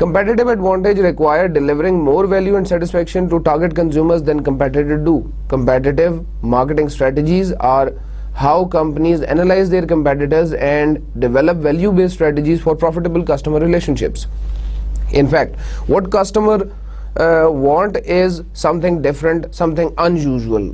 Competitive advantage require delivering more value and satisfaction to target consumers than competitors do. Competitive marketing strategies are how companies analyze their competitors and develop value-based strategies for profitable customer relationships. In fact, what customer want is something different, something unusual.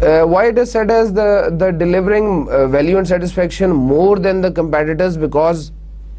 Why it is said as the delivering value and satisfaction more than the competitors, because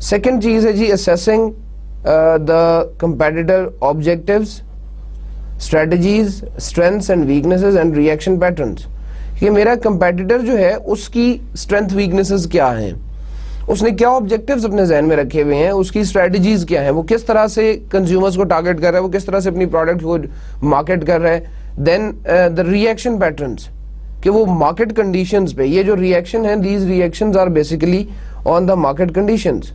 second چیز ہے جی assessing the competitor objectives, strategies, strengths and weaknesses and reaction patterns. کہ میرا competitor جو ہے اس کی strength weaknesses کیا ہیں, اس نے کیا آبجیکٹیوز اپنے ذہن میں رکھے ہوئے ہیں, اس کی اسٹریٹجیز کیا ہیں, وہ کس طرح سے کنزیومرز کو ٹارگیٹ کر رہا ہے, وہ کس طرح سے اپنی پروڈکٹ کو مارکیٹ کر رہا ہے. دین دا ریئیکشن پیٹرنس, کہ وہ مارکیٹ کنڈیشنز پہ, یہ جو ریئیکشن ہیں these reactions are basically on the market conditions.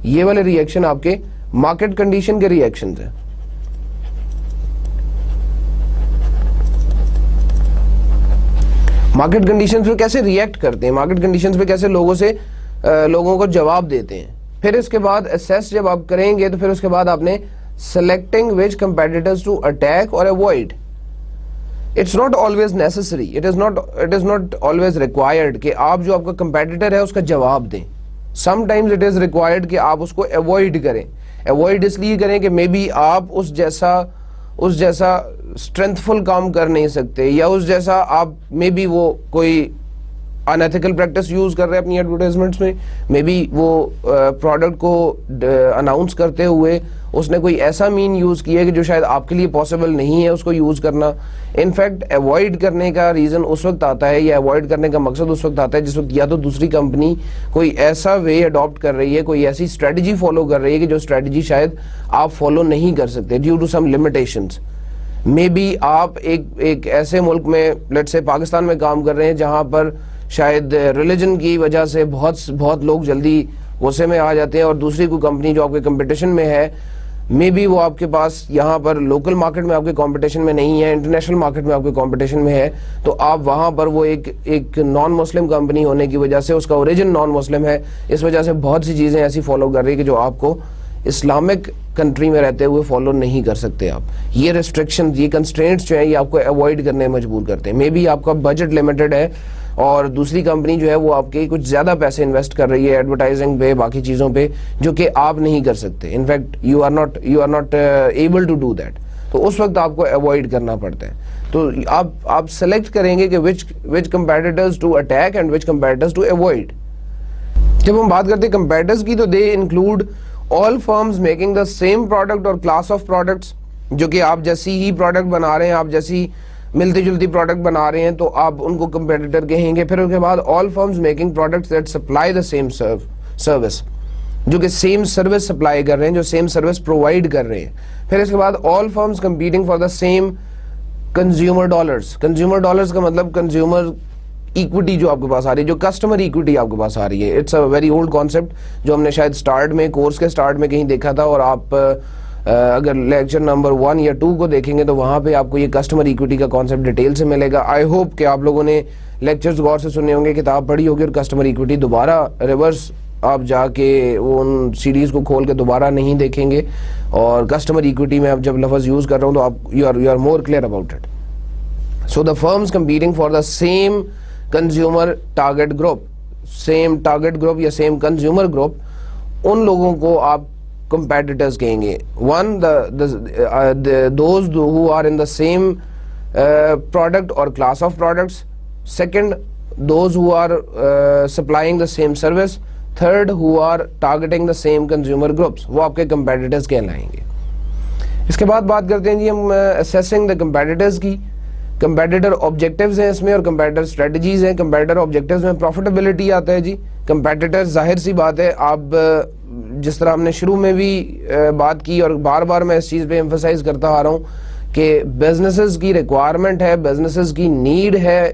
یہ والے ریئیکشن آپ کے مارکیٹ کنڈیشن کے ریئیکشنز ہیں. مارکیٹ کنڈیشنز پہ کیسے ریئیکٹ کرتے ہیں, مارکیٹ کنڈیشنز پہ کیسے لوگوں کو جواب دیتے ہیں. پھر اس کے بعد اسیس جب آپ کریں گے تو پھر اس کے بعد آپ نے selecting which competitors to attack اور avoid. It's not always necessary, it is not always required کہ آپ جو آپ کا کمپیٹیٹر ہے اس کا جواب دیں. Some times it is required کہ آپ اس کو اوائڈ کریں. اوائڈ اس لیے کریں کہ مے بی آپ اس جیسا اسٹرینتھ فل کام کر نہیں سکتے, یا اس جیسا آپ مے بی وہ کوئی ان ایتھیکل پریکٹس یوز کر رہے ہیں اپنی ایڈورٹائزمنٹس میں, مے بی وہ پروڈکٹ کو اناؤنس کرتے ہوئے اس نے کوئی ایسا مین یوز کیا ہے کہ جو شاید آپ کے لیے پاسبل نہیں ہے اس کو یوز کرنا. انفیکٹ اوائڈ کرنے کا ریزن اس وقت آتا ہے, یا اوائڈ کرنے کا مقصد اس وقت آتا ہے جس وقت یا تو دوسری کمپنی کوئی ایسا وے اڈاپٹ کر رہی ہے, کوئی ایسی اسٹریٹجی فالو کر رہی ہے کہ جو اسٹریٹجی شاید آپ فالو نہیں کر سکتے due to some limitations. May be آپ ایک ایسے ملک میں لیٹس سے پاکستان میں کام کر رہے ہیں جہاں پر شاید ریلیجن کی وجہ سے بہت لوگ جلدی غصے میں آ جاتے ہیں, اور دوسری کوئی کمپنی جو آپ کے کمپٹیشن میں ہے مے بی وہ آپ کے پاس یہاں پر لوکل مارکیٹ میں آپ کے کمپٹیشن میں نہیں ہے, انٹرنیشنل مارکیٹ میں آپ کے کمپٹیشن میں ہے, تو آپ وہاں پر وہ ایک نان مسلم کمپنی ہونے کی وجہ سے, اس کا اوریجن نان مسلم ہے, اس وجہ سے بہت سی چیزیں ایسی فالو کر رہی ہے کہ جو آپ کو اسلامک کنٹری میں رہتے ہوئے فالو نہیں کر سکتے آپ. یہ ریسٹرکشن, یہ کنسٹرینٹس جو ہیں یہ آپ کو اوائڈ کرنے مجبور کرتے ہیں. مے بی آپ کا بجٹ لمیٹڈ ہے اور دوسری کمپنی جو ہے وہ آپ کے کچھ زیادہ پیسے انویسٹ کر رہی ہے ایڈورٹائزنگ پہ, باقی چیزوں پہ, جو کہ آپ نہیں کر سکتے. In fact you are not able to do that. تو اس وقت آپ کو اوائڈ کرنا پڑتا ہے. تو آپ سلیکٹ کریں گے کہ which competitors to attack and which competitors to avoid. جب ہم بات کرتے ہیں کمپیٹیٹرز کی تو they include all firms making the same product or class of products, جو کہ آپ جیسی ہی پروڈکٹ بنا رہے ہیں, آپ جیسی ملتی جلتی پروڈکٹ بنا رہے ہیں تو آپ ان کو کمپیٹیٹر کہیں گے. پھر اس کے بعد all firms making products that supply the same service, جو کہ سیم سروس سپلائی کر رہے ہیں, جو سیم سروس پرووائڈ کر رہے ہیں. پھر اس کے بعد all firms competing for the same consumer dollars. consumer dollars کا مطلب کنزیومر ایکوٹی جو آپ کے پاس آ رہی ہے, جو کسٹمر ایکوٹی آپ کے پاس آ رہی ہے. It's a very old concept جو ہم نے شاید سٹارٹ میں کورس کے سٹارٹ میں کہیں دیکھا تھا, اور آپ اگر لیکچر نمبر 1 یا 2 کو دیکھیں گے تو وہاں پہ آپ کو یہ کسٹمر ایکوٹی کا کانسیپٹ ڈیٹیل سے ملے گا. آئی ہوپ کہ آپ لوگوں نے لیکچرز غور سے سنے ہوں گے, کتاب پڑھی ہوگی, اور کسٹمر ایکوٹی دوبارہ ریورس آپ جا کے ان سیریز کو کھول کے دوبارہ نہیں دیکھیں گے. اور کسٹمر ایکوٹی میں اب جب لفظ یوز کر رہا ہوں تو آپ you are more clear about it. So the firms competing for the same consumer target group, same target group یا سیم کنزیومر گروپ, ان لوگوں کو آپ competitors کہیں گے. One, those who are in the same product or class of products. Second, those who are supplying the same service. Third, who are targeting the same consumer groups. وہ آپ کے competitors کہلائیں گے. اس کے بعد بات کرتے ہیں جی ہم assessing the competitors کی. کمپیٹیٹر آبجیکٹیوز ہیں اس میں, اور کمپیٹیٹر اسٹریٹجیز ہیں. کمپیٹیٹر آبجیکٹیوز میں پروفیٹیبلٹی آتا ہے جی. کمپیٹیٹر ظاہر سی بات ہے, آپ جس طرح ہم نے شروع میں بھی بات کی اور بار بار میں اس چیز پہ ایمفسائز کرتا آ رہا ہوں کہ بزنسز کی ریکوائرمنٹ ہے, بزنسز کی نیڈ ہے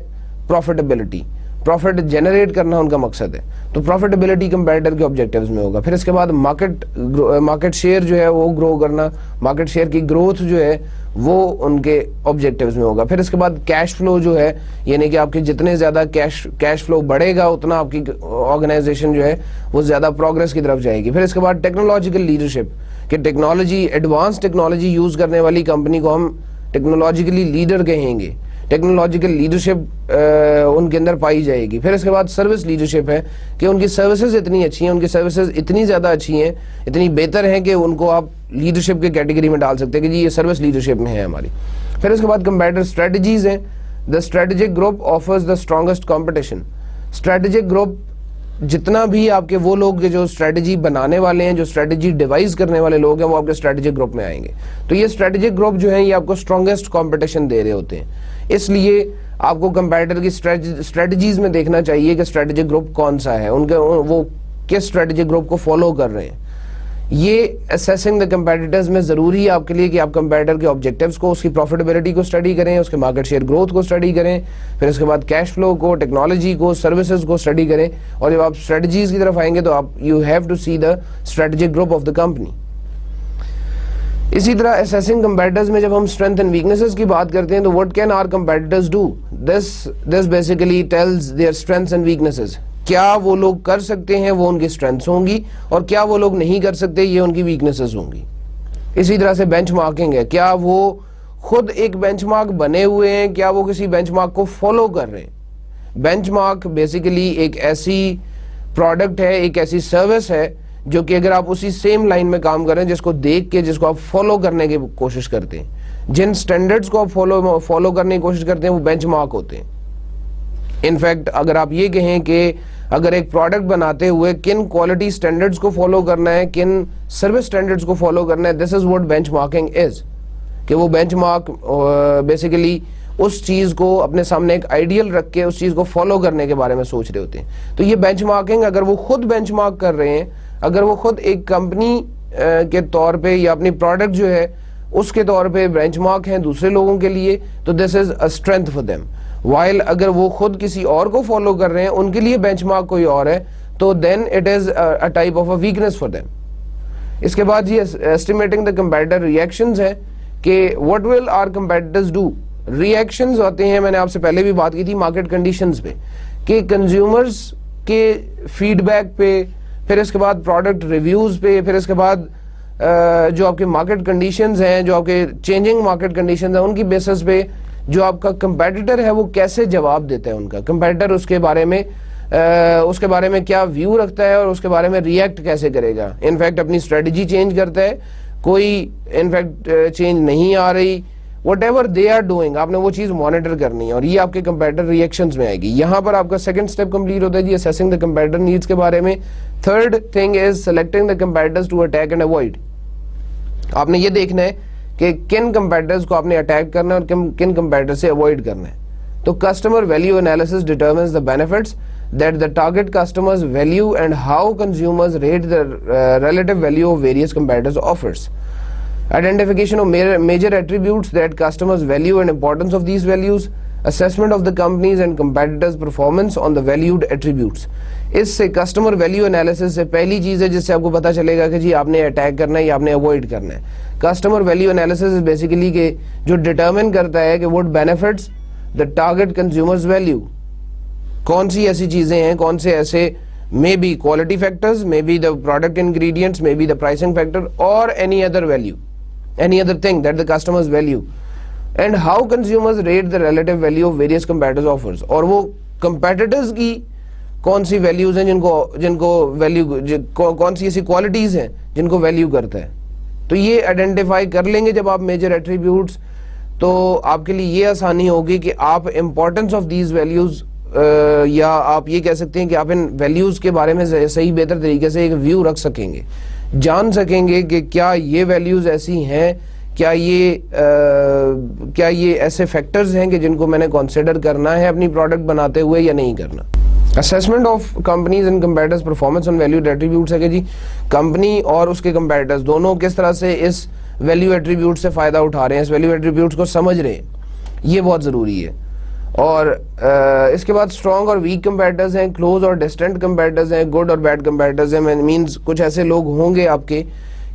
پروفیٹیبلٹی, پروفٹ جنریٹ کرنا ان کا مقصد ہے. تو پروفیٹیبلٹی کمپیٹیٹر کے آبجیکٹیوز میں ہوگا. پھر اس کے بعد مارکیٹ شیئر جو ہے وہ گرو کرنا, مارکیٹ شیئر کی گروتھ جو ہے وہ ان کے آبجیکٹیوز میں ہوگا. پھر اس کے بعد کیش فلو جو ہے, یعنی کہ آپ کے جتنے زیادہ کیش فلو بڑھے گا اتنا آپ کی آرگنائزیشن جو ہے وہ زیادہ پروگرس کی طرف جائے گی. پھر اس کے بعد ٹیکنالوجیکل لیڈرشپ, کہ ٹیکنالوجی, ایڈوانس ٹیکنالوجی یوز کرنے والی کمپنی کو ہم ٹیکنالوجیکلی لیڈر کہیں گے. ٹیکنالوجیکل لیڈرشپ ان کے اندر پائی جائے گی. پھر اس کے بعد سروس لیڈرشپ ہے کہ ان کی سروسز اتنی اچھی ہیں, ان کی سروسز اتنی زیادہ اچھی ہیں, اتنی بہتر ہیں کہ ان کو آپ لیڈرشپ کے کیٹیگری میں ڈال سکتے ہیں کہ جی یہ سروس لیڈرشپ میں ہے ہماری. پھر اس کے بعد کمپیٹیٹر اسٹریٹجیز ہیں. دا اسٹریٹجک گروپ آفرز دا اسٹرانگسٹ کمپٹیشن. اسٹریٹجک گروپ جتنا بھی آپ کے وہ لوگ جو اسٹریٹجی بنانے والے ہیں, جو اسٹریٹجی ڈیوائز کرنے والے لوگ ہیں, وہ آپ کے اسٹریٹجک گروپ میں آئیں گے. تو یہ اسٹریٹجک گروپ جو ہیں یہ آپ کو اسٹرانگیسٹ کمپٹیشن دے رہے ہوتے ہیں. اس لیے آپ کو کمپیٹیٹر کی اسٹریٹجیز میں دیکھنا چاہیے کہ اسٹریٹجک گروپ کون سا ہے, ان کے وہ کس اسٹریٹجک گروپ کو فالو کر رہے ہیں. یہ اسیسنگ دا کمپیٹیٹرز میں ضروری ہے آپ کے لیے کہ آپ کمپیٹیٹر کے آبجیکٹیوز کو, اس کی پروفیٹیبلٹی کو اسٹڈی کریں, اس کے مارکیٹ شیئر گروتھ کو اسٹڈی کریں, پھر اس کے بعد کیش فلو کو, ٹیکنالوجی کو, سروسز کو اسٹڈی کریں. اور جب آپ اسٹریٹجیز کی طرف آئیں گے تو آپ you have to see the strategic group of the company. اسی طرح اسیسنگ کمپیٹیٹرز میں جب ہم اسٹرینتھ اینڈ ویکنیسز کی بات کرتے ہیں تو what can our competitors do, this basically tells their strengths and weaknesses. کیا وہ لوگ کر سکتے ہیں وہ ان کی اسٹرینتھس ہوں گی, اور کیا وہ لوگ نہیں کر سکتے یہ ان کی ویکنیسز ہوں گی. اسی طرح سے بینچ مارکنگ ہے, کیا وہ خود ایک بینچ مارک بنے ہوئے ہیں, کیا وہ کسی بینچ مارک کو فالو کر رہے ہیں. بینچ مارک بیسیکلی ایک ایسی پروڈکٹ ہے, ایک ایسی سروس ہے جو کہ اگر آپ اسی سیم لائن میں کام کریں جس کو دیکھ کے, جس کو آپ فالو کرنے کی کوشش کرتے ہیں, جن سٹینڈرڈز کو آپ فالو کرنے کی کوشش کرتے ہیں وہ بینچ مارک ہوتے ہیں. انفیکٹ اگر آپ یہ کہیں کہ اگر ایک پروڈکٹ بناتے ہوئے کن کوالٹی سٹینڈرڈز کو فالو کرنا ہے, کن سروس سٹینڈرڈز کو فالو کرنا ہے, دس از واٹ بینچ مارکنگ از. کہ وہ بینچ مارک بیسیکلی اس چیز کو اپنے سامنے ایک آئیڈیل رکھ کے اس چیز کو فالو کرنے کے بارے میں سوچ رہے ہوتے ہیں. تو یہ بینچ مارکنگ اگر وہ خود بینچ مارک کر رہے ہیں, اگر وہ خود ایک کمپنی کے طور پہ یا اپنی پروڈکٹ جو ہے اس کے طور پہ بینچ مارک ہیں دوسرے لوگوں کے لیے, تو this is a strength for them. While اگر وہ خود کسی اور کو فالو کر رہے ہیں, ان کے لیے بینچ مارک کوئی اور ہے, تو then it is a type of a weakness for them. اس کے بعد یہ ایسٹیمیٹنگ دا کمپیٹیٹر ریئیکشنز ہے کہ what will our competitors do. Reactions ہوتے ہیں, میں نے آپ سے پہلے بھی بات کی تھی مارکیٹ کنڈیشنز پہ, کہ کنزیومرز کے فیڈ بیک پہ, پھر اس کے بعد پروڈکٹ ریویوز پہ, پھر اس کے بعد جو آپ کے مارکیٹ کنڈیشنز ہیں, جو آپ کے چینجنگ مارکیٹ کنڈیشنز ہیں, ان کی بیسس پہ جو آپ کا کمپیٹیٹر ہے وہ کیسے جواب دیتا ہے. ان کا کمپیٹیٹر اس کے بارے میں کیا ویو رکھتا ہے اور اس کے بارے میں ریئیکٹ کیسے کرے گا. انفیکٹ اپنی اسٹریٹجی چینج کرتا ہے, کوئی انفیکٹ چینج نہیں آ رہی, whatever they are doing, آپ نے وہ چیز مانیٹر کرنی ہے, اور یہ آپ کے کمپیٹیٹر ریئیکشنز میں آئے گی. یہاں پر آپ کا سیکنڈ اسٹیپ کمپلیٹ ہوتا ہے جی اسیسنگ دا کمپیٹیٹر نیڈس کے بارے میں. Third thing is selecting the competitors to attack and avoid. آپ نے یہ دیکھنا ہے کہ کن کمپیٹیٹرز کو آپ نے اٹیک کرنا ہے اور کن کمپیٹیٹر سے اوائڈ کرنا ہے. تو customer value analysis determines the benefits that the target customers value and how consumers rate the relative value of various competitors' offers. Identification of major attributes that customers value and importance of these values. Assessment of the companies and competitors' performance on the valued attributes. اس سے customer value analysis سے پہلی چیز ہے جس سے آپ کو پتا چلے گا کہ جی آپ نے اٹیک کرنا ہے یا آپ نے اوائڈ کرنا ہے. کسٹمر ویلیو انالیسس بیسیکلی کہ جو ڈٹرمن کرتا ہے کہ what benefits the target consumers value. کون سی ایسی چیزیں ہیں, کون سے ایسے may be quality factors, may be the product ingredients, may be the pricing factor or any other value, any other thing that the customers value, and how consumers rate the relative value of various competitors offers. اور وہ competitors کی کون سی values ہیں جن کو value, کون سی ایسی qualities ہیں جن کو ویلیو کرتا ہے. تو یہ آئیڈینٹیفائی کر لیں گے جب آپ میجر ایٹریبیوٹس, تو آپ کے لیے یہ آسانی ہوگی کہ آپ امپورٹنس آف دیز ویلیوز, یا آپ یہ کہہ سکتے ہیں کہ آپ ان ویلیوز کے بارے میں صحیح بہتر طریقے سے ایک ویو رکھ سکیں گے, جان سکیں گے کہ کیا یہ ویلیوز ایسی ہیں, کیا یہ ایسے فیکٹرز ہیں کہ جن کو میں نے کنسیڈر کرنا ہے اپنی پروڈکٹ بناتے ہوئے یا نہیں کرنا. Assessment of companies and competitors performance on valued attributes ہے کہ جی کمپنی اور اس کے کمپیٹیٹرز دونوں کس طرح سے اس ویلیو ایٹریبیوٹ سے فائدہ اٹھا رہے ہیں, اس ویلیو ایٹریبیوٹس کو سمجھ رہے ہیں, یہ بہت ضروری ہے. اور اس کے بعد اسٹرانگ اور ویک کمپیٹیٹرز ہیں, کلوز اور ڈسٹنٹ کمپیٹیٹرز ہیں, گڈ اور بیڈ کمپیٹیٹرز ہیں. مینس کچھ ایسے لوگ ہوں گے آپ کے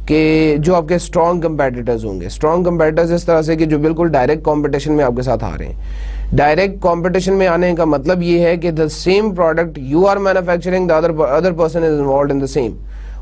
کہ جو آپ کے اسٹرانگ کمپیٹیٹرز ہوں گے. اسٹرانگ کمپیٹیٹرز اس طرح سے کہ جو بالکل ڈائریکٹ کمپٹیشن میں آپ کے ساتھ آ رہے ہیں. ڈائریکٹ کمپٹیشن میں آنے کا مطلب یہ ہے کہ the same product you are manufacturing, the other person is involved in the same.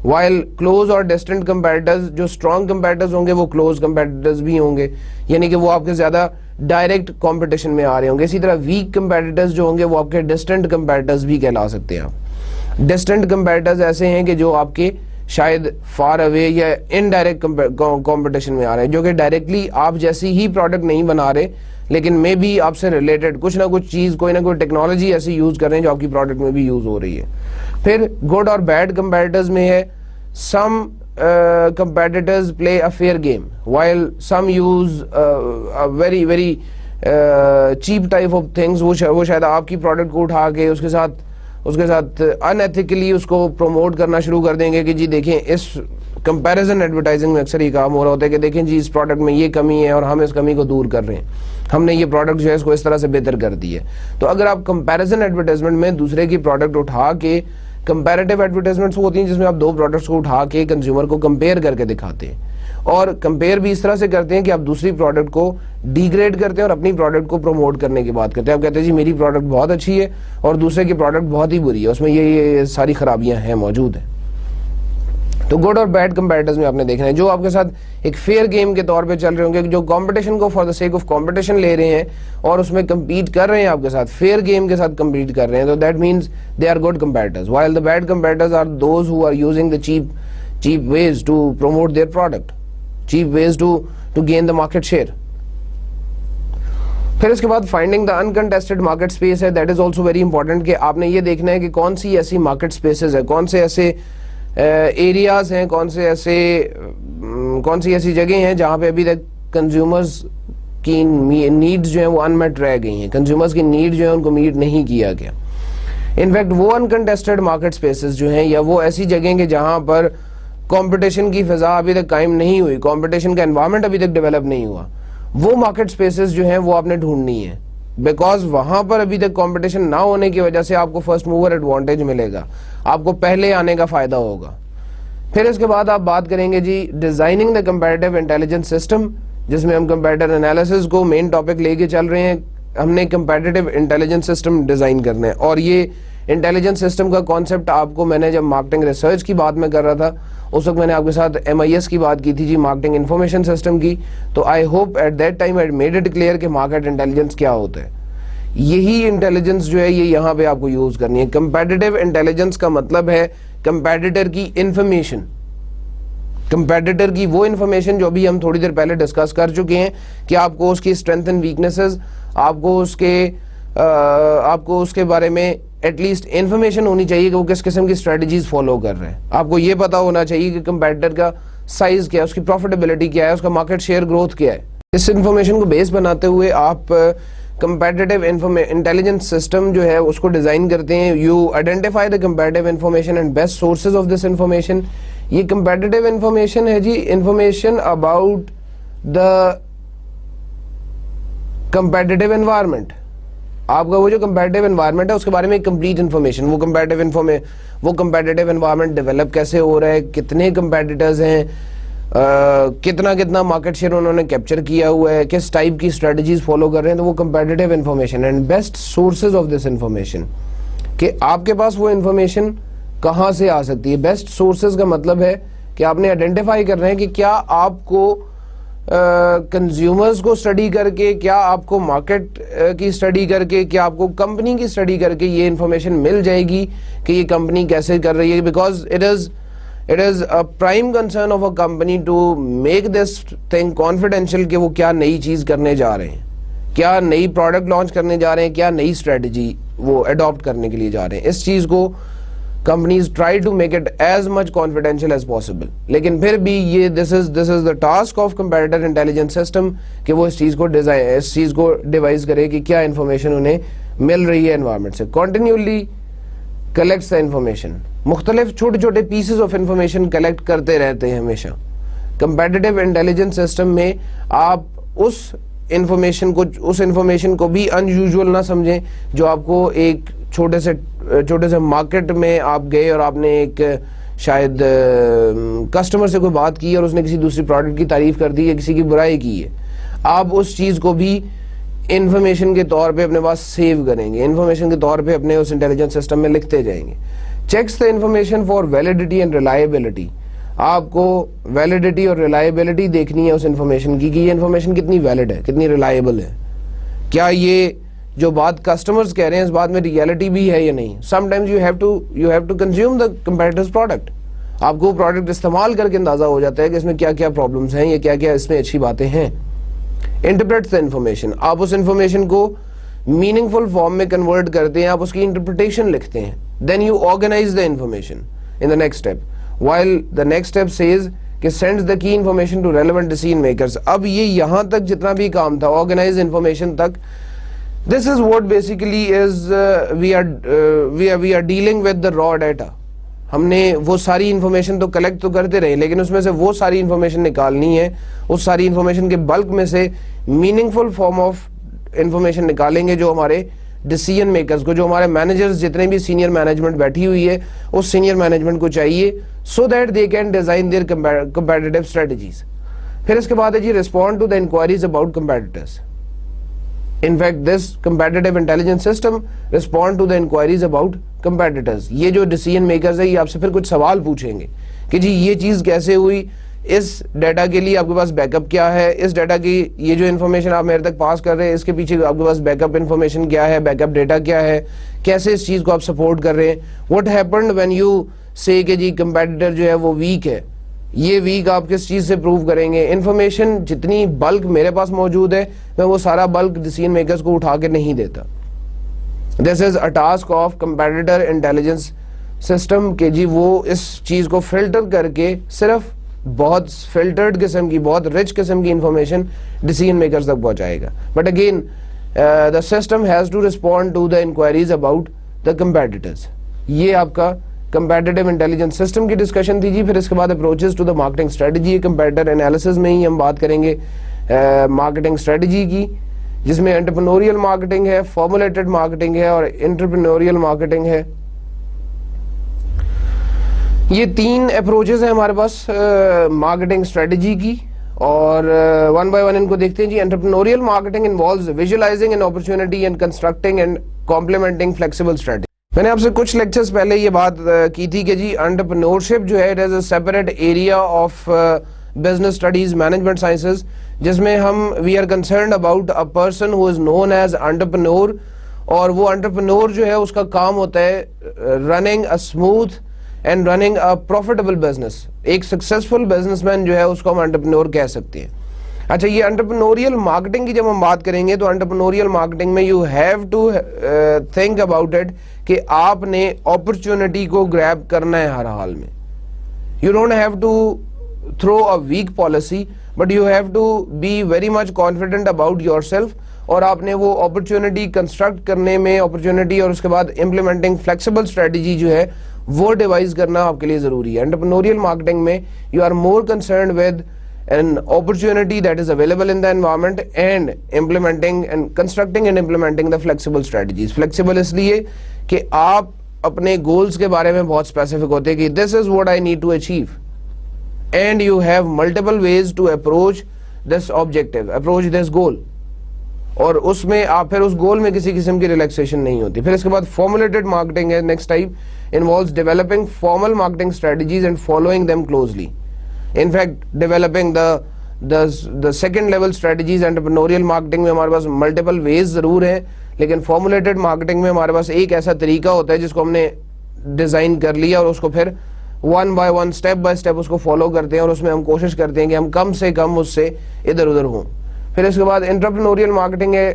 While close اور distant competitors, جو strong competitors ہوں گے وہ close competitors بھی ہوں گے, یعنی کہ وہ آپ کے زیادہ ڈائریکٹ کمپٹیشن میں آ رہے ہوں گے. اسی طرح ویک کمپیٹیٹرز جو ہوں گے وہ آپ کے ڈسٹنٹ کمپیٹیٹرز بھی کہلا سکتے ہیں آپ. ڈسٹنٹ کمپیٹیٹرز ایسے ہیں کہ جو آپ کے شاید فار اوے یا انڈائریکٹ کمپٹیشن میں آ رہے ہیں, جو کہ ڈائریکٹلی آپ جیسی ہی پروڈکٹ نہیں بنا رہے لیکن میں بھی آپ سے ریلیٹڈ کچھ نہ کچھ چیز, کوئی نہ کوئی ٹیکنالوجی ایسی یوز کر رہے ہیں جو آپ کی پروڈکٹ میں بھی یوز ہو رہی ہے. پھر گڈ اور بیڈ کمپیٹیٹرز میں ہے, سم competitors play a fair game while some use a very cheap type of things. وہ شاید آپ کی پروڈکٹ کو اٹھا کے اس کے ساتھ unethically اس کو پروموٹ کرنا شروع کر دیں گے کہ جی دیکھیں, اس کمپیریزن ایڈورٹائزنگ میں اکثر یہ کام ہو رہا ہوتا ہے کہ دیکھیں جی اس پروڈکٹ میں یہ کمی ہے اور ہم اس کمی کو دور کر رہے ہیں, ہم نے یہ پروڈکٹ جو ہے اس کو اس طرح سے بہتر کر دی ہے. تو اگر آپ کمپیریزن ایڈورٹائزمنٹ میں دوسرے کی پروڈکٹ اٹھا کے, کمپیریٹیو ایڈورٹائزمنٹس ہوتی ہیں جس میں آپ دو پروڈکٹس کو اٹھا کے کنزیومر کو کمپیئر کر کے دکھاتے ہیں, اور کمپیئر بھی اس طرح سے کرتے ہیں کہ آپ دوسری پروڈکٹ کو ڈیگریڈ کرتے ہیں اور اپنی پروڈکٹ کو پروموٹ کرنے کی بات کرتے ہیں. آپ کہتے ہیں جی میری پروڈکٹ بہت اچھی ہے اور دوسرے کی پروڈکٹ بہت ہی بری ہے, اس میں یہ ساری خرابیاں ہیں موجود ہیں. تو گڈ اور بیڈ کمپیٹیٹرز میں آپ نے دیکھنا ہے جو آپ کے ساتھ ایک فیئر گیم کے طور پہ چل رہے ہوں گے, جو کمپٹیشن کو for the sake of competition لے رہے ہیں اور اس میں کمپیٹ کر رہے ہیں آپ کے ساتھ, فیئر گیم کے ساتھ کمپیٹ کر رہے ہیں, تو that means they are good competitors, while the bad competitors are those who are using the cheap ways to promote their product, cheap ways to gain the market share. پھر اس کے بعد فائنڈنگ دا انکنٹیسٹڈ مارکیٹ اسپیس ہے, that is also very important کہ آپ نے یہ دیکھنا ہے کہ کون سی ایسی مارکیٹ اسپیسز ہے, کون سے ایسے ایریاز ہیں, کون سی ایسی جگہیں ہیں جہاں پہ ابھی تک کنزیومرز کی نیڈز جو ہیں وہ انمیٹ رہ گئی ہیں, کنزیومرز کی نیڈ جو ہے ان کو میٹ نہیں کیا گیا. انفیکٹ وہ انکنٹیسٹڈ مارکیٹ اسپیسز جو ہیں یا وہ ایسی جگہیں کہ جہاں پر کمپٹیشن کی فضا ابھی تک قائم نہیں ہوئی, کمپٹیشن کا انوائرمنٹ ابھی تک ڈیولپ نہیں ہوا, وہ مارکیٹ اسپیسز جو ہیں وہ آپ نے ڈھونڈنی ہے, بیکاز وہاں پر ابھی تک کمپٹیشن نہ ہونے کی وجہ سے آپ کو فرسٹ موور ایڈوانٹیج ملے گا, آپ کو پہلے آنے کا فائدہ ہوگا. پھر اس کے بعد آپ بات کریں گے جی designing the comparative intelligence system, جس میں ہم کمپیٹیٹر انالیسس کو مین ٹاپک لے کے چل رہے ہیں. ہم نے کمپیٹیٹیو انٹیلیجنس سسٹم ڈیزائن کرنا ہے, اور یہ انٹیلیجنس سسٹم کا کانسیپٹ آپ کو میں نے جب مارکیٹنگ ریسرچ کی بات میں کر رہا تھا اس وقت میں نے آپ کے ساتھ MIS کی بات کی تھی جی, مارکیٹنگ انفارمیشن سسٹم کی. تو I hope at that time I made it clear کہ مارکیٹ انٹیلیجنس کیا ہوتا ہے. یہی انٹیلیجنس جو ہے یہ یہاں پہ آپ کو یوز کرنی ہے. کمپیٹیٹیو انٹیلیجنس کا مطلب ہے کمپیٹیٹر کی انفارمیشن, کمپیٹیٹر کی وہ انفارمیشن جو بھی ہم تھوڑی دیر پہلے ڈسکس کر چکے ہیں کہ آپ کو اس کی اسٹرینتھ اینڈ ویکنیسز, آپ کو اس کے بارے میں ایٹ لیسٹ انفارمیشن ہونی چاہیے کہ وہ کس قسم کی اسٹریٹجیز فالو کر رہے ہیں. آپ کو یہ پتا ہونا چاہیے کہ کمپیٹیٹر کا سائز کیا ہے, اس کی پروفیٹیبلٹی کیا ہے, اس کا مارکیٹ شیئر گروتھ کیا ہے. اس انفارمیشن کو بیس بناتے ہوئے آپ کمپیٹیٹیو انٹیلیجنس سسٹم جو ہے اس کو ڈیزائن کرتے ہیں. You identify the competitive information and best sources of this information. یہ کمپیٹیٹیو انفارمیشن ہے جی, information about the competitive environment. آپ کا وہ جو کمپیٹیٹیو انوائرمنٹ ہے اس کے بارے میں کمپلیٹ انفارمیشن, وہ کمپیٹیٹیو انوائرمنٹ ڈیولپ کیسے ہو رہا ہے, کتنے کمپیٹیٹرز ہیں, کتنا مارکیٹ شیئر انہوں نے کیپچر کیا ہوا ہے, کس ٹائپ کی اسٹریٹجیز فالو کر رہے ہیں. تو وہ competitive information and best sources of this information, کہ آپ کے پاس وہ انفارمیشن کہاں سے آ سکتی ہے. بیسٹ سورسز کا مطلب ہے کہ آپ نے آئیڈینٹیفائی کرنا ہے کہ کیا آپ کو کنزیومرز کو اسٹڈی کر کے, کیا آپ کو مارکیٹ کی اسٹڈی کر کے, کیا آپ کو کمپنی کی اسٹڈی کر کے یہ انفارمیشن مل جائے گی کہ یہ کمپنی کیسے کر رہی ہے. Because it is a prime concern of a company to make this thing confidential کہ وہ کیا نئی چیز کرنے جا رہے ہیں, کیا نئی پروڈکٹ لانچ کرنے جا رہے ہیں, کیا نئی اسٹریٹجی وہ اڈاپٹ کرنے کے لیے جا رہے ہیں. اس چیز کو companies try to make it as much confidential as possible. لیکن پھر بھی یہ this is the task of competitor intelligence system کہ وہ اس چیز کو ڈیوائز کرے کہ کیا انفارمیشن انہیں مل رہی ہے انوائرمنٹ سے. continually collects the information, مختلف چھوٹے چھوٹے پیسز آف انفارمیشن کلیکٹ کرتے رہتے ہیں ہمیشہ. کمپیٹیٹیو انٹیلیجنس سسٹم میں آپ اس انفارمیشن کو بھی ان یوزول نہ سمجھیں جو آپ کو ایک چھوٹے سے مارکیٹ میں آپ گئے اور آپ نے ایک شاید کسٹمر سے کوئی بات کی اور اس نے کسی دوسری پروڈکٹ کی تعریف کر دی یا کسی کی برائی کی ہے. آپ اس چیز کو بھی انفارمیشن کے طور پہ اپنے پاس سیو کریں گے, انفارمیشن کے طور پہ اپنے اس انٹیلیجنس سسٹم میں لکھتے جائیں گے. Checks the information for validity and reliability. آپ کو ویلیڈیٹی اور ریلائبلٹی دیکھنی ہے اس انفارمیشن کی کہ یہ انفارمیشن کتنی ویلڈ ہے, کتنی ریلائبل ہے, کیا یہ جو بات کسٹمرز کہہ رہے ہیں اس بات میں ریئلٹی بھی ہے یا نہیں. Sometimes you have to consume the competitors product. آپ کو پروڈکٹ استعمال کر کے اندازہ ہو جاتا ہے کہ اس میں کیا کیا پرابلمز ہیں یا کیا کیا اس میں اچھی باتیں ہیں. انٹرپریٹ دا انفارمیشن, آپ اس انفارمیشن کو میننگ فل فارم میں کنورٹ کرتے ہیں, آپ اس کی انٹرپریٹیشن لکھتے ہیں. Then you organise the information in the next step, while the next step says کہ sends the key information to relevant decision makers. اب یہ یہاں تک جتنا بھی کام تھا آرگنائز انفارمیشن تک, this is what basically is we are dealing with the raw data. ہم نے وہ ساری انفارمیشن تو کلیکٹ تو کرتے رہے, لیکن اس میں سے وہ ساری انفارمیشن نکالنی ہے, اس ساری انفارمیشن کے بلک میں سے meaningful form of information نکالیں گے جو ہمارے ڈیسیژن میکرز کو, جو ہمارے مینیجرز, جتنے بھی سینئر مینجمنٹ بیٹھی ہوئی ہے اس سینئر مینجمنٹ کو چاہیے, so that they can design their competitive strategies. پھر اس کے بعد ہے جی respond to the inquiries about competitors. In fact, this competitive intelligence system respond to the inquiries about competitors. یہ جو ڈیسیژن میکرز ہے یہ آپ سے پھر کچھ سوال پوچھیں گے کہ جی یہ چیز کیسے ہوئی, اس ڈیٹا کے لیے آپ کے پاس بیک اپ کیا ہے, اس ڈیٹا کی یہ جو انفارمیشن آپ میرے تک پاس کر رہے ہیں اس کے پیچھے آپ کے پاس بیک اپ انفارمیشن کیا ہے, بیک اپ ڈیٹا کیا ہے, کیسے اس چیز کو آپ سپورٹ کر رہے ہیں. What happened when you say کہ جی کمپیٹیٹر جو ہے وہ ویک ہے, یہ ویک آپ کس چیز سے پروو کریں گے. انفارمیشن جتنی بلک میرے پاس موجود ہے میں وہ سارا بلک ڈیسیژن میکرز کو اٹھا کے نہیں دیتا. This is a task of competitor intelligence system کہ جی وہ اس چیز کو فلٹر کر کے صرف بہت فلٹرڈ قسم کی, بہت رچ قسم کی انفارمیشن ڈیسیژن میکرز تک پہنچائے گا. But again the system has to respond to the inquiries about the competitors. یہ آپ کا کمپیٹیٹیو انٹیلیجنس سسٹم کی ڈسکشن تھی جی. پھر اس کے بعد approaches to the marketing strategy, competitor analysis میں ہی ہم بات کریں گے مارکیٹنگ اسٹریٹجی کی, جس میں انٹرپرینوریل مارکیٹنگ ہے, فارمولیٹڈ مارکیٹنگ ہے اور انٹرپرینوریل مارکیٹنگ ہے. یہ تین اپروچز ہیں ہمارے پاس مارکیٹنگ اسٹریٹجی کی, اور ون بائی ون ان کو دیکھتے ہیں جی. Entrepreneurial marketing involves visualising an opportunity and constructing and complementing flexible strategy. میں نے آپ سے کچھ لیکچرز پہلے یہ بات کی تھی کہ جی انٹرپرینورشپ جو ہے it is a separate area of business studies management sciences, جس میں ہم we are concerned about a person who is known as entrepreneur. اور وہ انٹرپرینور جو ہے اس کا کام ہوتا ہے running a smooth and running a profitable business. ایک سکسیزفل بزنس مین جو ہے اس کو ہم انٹرپرینور کہہ سکتے ہیں. اچھا, یہ انٹرپرینوریل مارکیٹنگ کی جب ہم بات کریں گے تو انٹرپرینوریل مارکیٹنگ میں you have to think about it کہ آپ نے اپرچونٹی کو گریب کرنا ہے ہر حال میں. You don't have to throw a weak policy, but you have to be very much confident about yourself, اور آپ نے وہ اپرچونٹی کنسٹرکٹ کرنے میں اپرچونٹی اور اس کے بعد امپلیمنٹنگ فلیکسیبل اسٹریٹجی جو ہے وہ ڈیوائز کرنا آپ کے لیے ضروری ہے. انٹرپرینوریل مارکیٹنگ میں you are more concerned with an opportunity that is available in the environment and implementing and constructing and implementing the flexible strategies. Flexible اس لیے کہ آپ اپنے گولز کے بارے میں بہت اسپیسیفک ہوتے ہیں کہ this is what I need to achieve and you have multiple ways to approach this objective, approach this goal, اور اس میں آپ پھر اس گول میں کسی قسم کی ریلیکسیشن نہیں ہوتی. پھر اس کے بعد فارمولیٹڈ مارکیٹنگ ہے next type, involves developing formal marketing strategies and following them closely. In fact, developing the second level strategies entrepreneurial marketing میں ہمارے پاس multiple ways ضرور ہیں, لیکن formulated marketing میں ہمارے پاس ایک ایسا طریقہ ہوتا ہے جس کو ہم نے ڈیزائن کر لیا اور اس کو پھر one by one step by step اس کو فالو کرتے ہیں, اور اس میں ہم کوشش کرتے ہیں کہ ہم کم سے کم اس سے ادھر ادھر ہوں. پھر اس کے بعد entrepreneurial marketing ہے,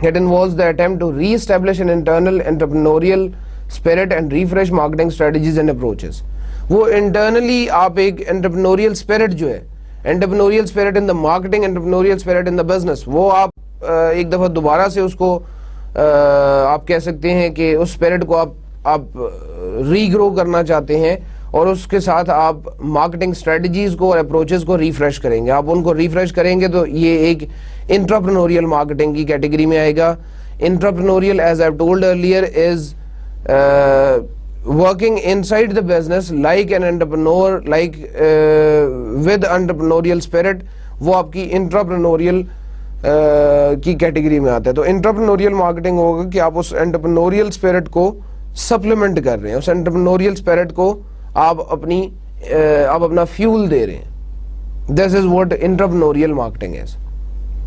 it involves the attempt to re-establish an internal entrepreneurial spirit and refresh marketing strategies and approaches. وہ انٹرنلی آپ ایک انٹرپرینوریل اسپرٹ جو ہے, entrepreneurial spirit in the marketing, entrepreneurial spirit in the business, وہ آپ ایک دفعہ دوبارہ سے اس کو آپ کہہ سکتے ہیں کہ اس اسپرٹ کو آپ ری گرو کرنا چاہتے ہیں, اور اس کے ساتھ آپ مارکیٹنگ اسٹریٹجیز کو اور اپروچز کو ریفریش کریں گے. آپ ان کو ریفریش کریں گے تو یہ ایک انٹرپرینوریل مارکیٹنگ کی کیٹیگری میں آئے گا. Entrepreneurial as I told earlier is working inside the business like an entrepreneur, like with entrepreneurial spirit, وہ آپ کی انٹرپرینوریل کی کیٹیگری میں آتا ہے. تو انٹرپرینوریل مارکیٹنگ ہوگا کہ آپ اس انٹرپرینوریل اسپرٹ کو سپلیمنٹ کر رہے ہیں, اس انٹرپرینوریل اسپرٹ کو آپ اپنا فیول دے رہے ہیں. دس is what entrepreneurial marketing is.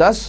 10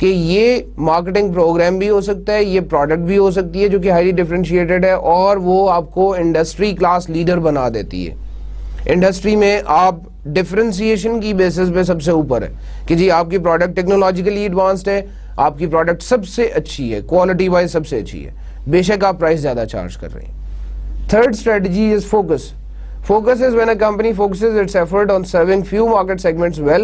کہ یہ مارکیٹنگ پروگرام بھی ہو سکتا ہے, یہ پروڈکٹ بھی ہو سکتی ہے جو کہ ہائیلی ڈفرینشیٹڈ ہے, اور وہ آپ کو انڈسٹری کلاس لیڈر بنا دیتی ہے. انڈسٹری میں آپ ڈفرینسیشن کی بیسس پہ سب سے اوپر ہے کہ جی آپ کی پروڈکٹ ٹیکنالوجیکلی ایڈوانسڈ ہے, آپ کی پروڈکٹ سب سے اچھی ہے, کوالٹی وائز سب سے اچھی ہے, بے شک آپ پرائس زیادہ چارج کر رہے ہیں. Third strategy is focus. Focus is when a company focuses its effort on serving few market segments well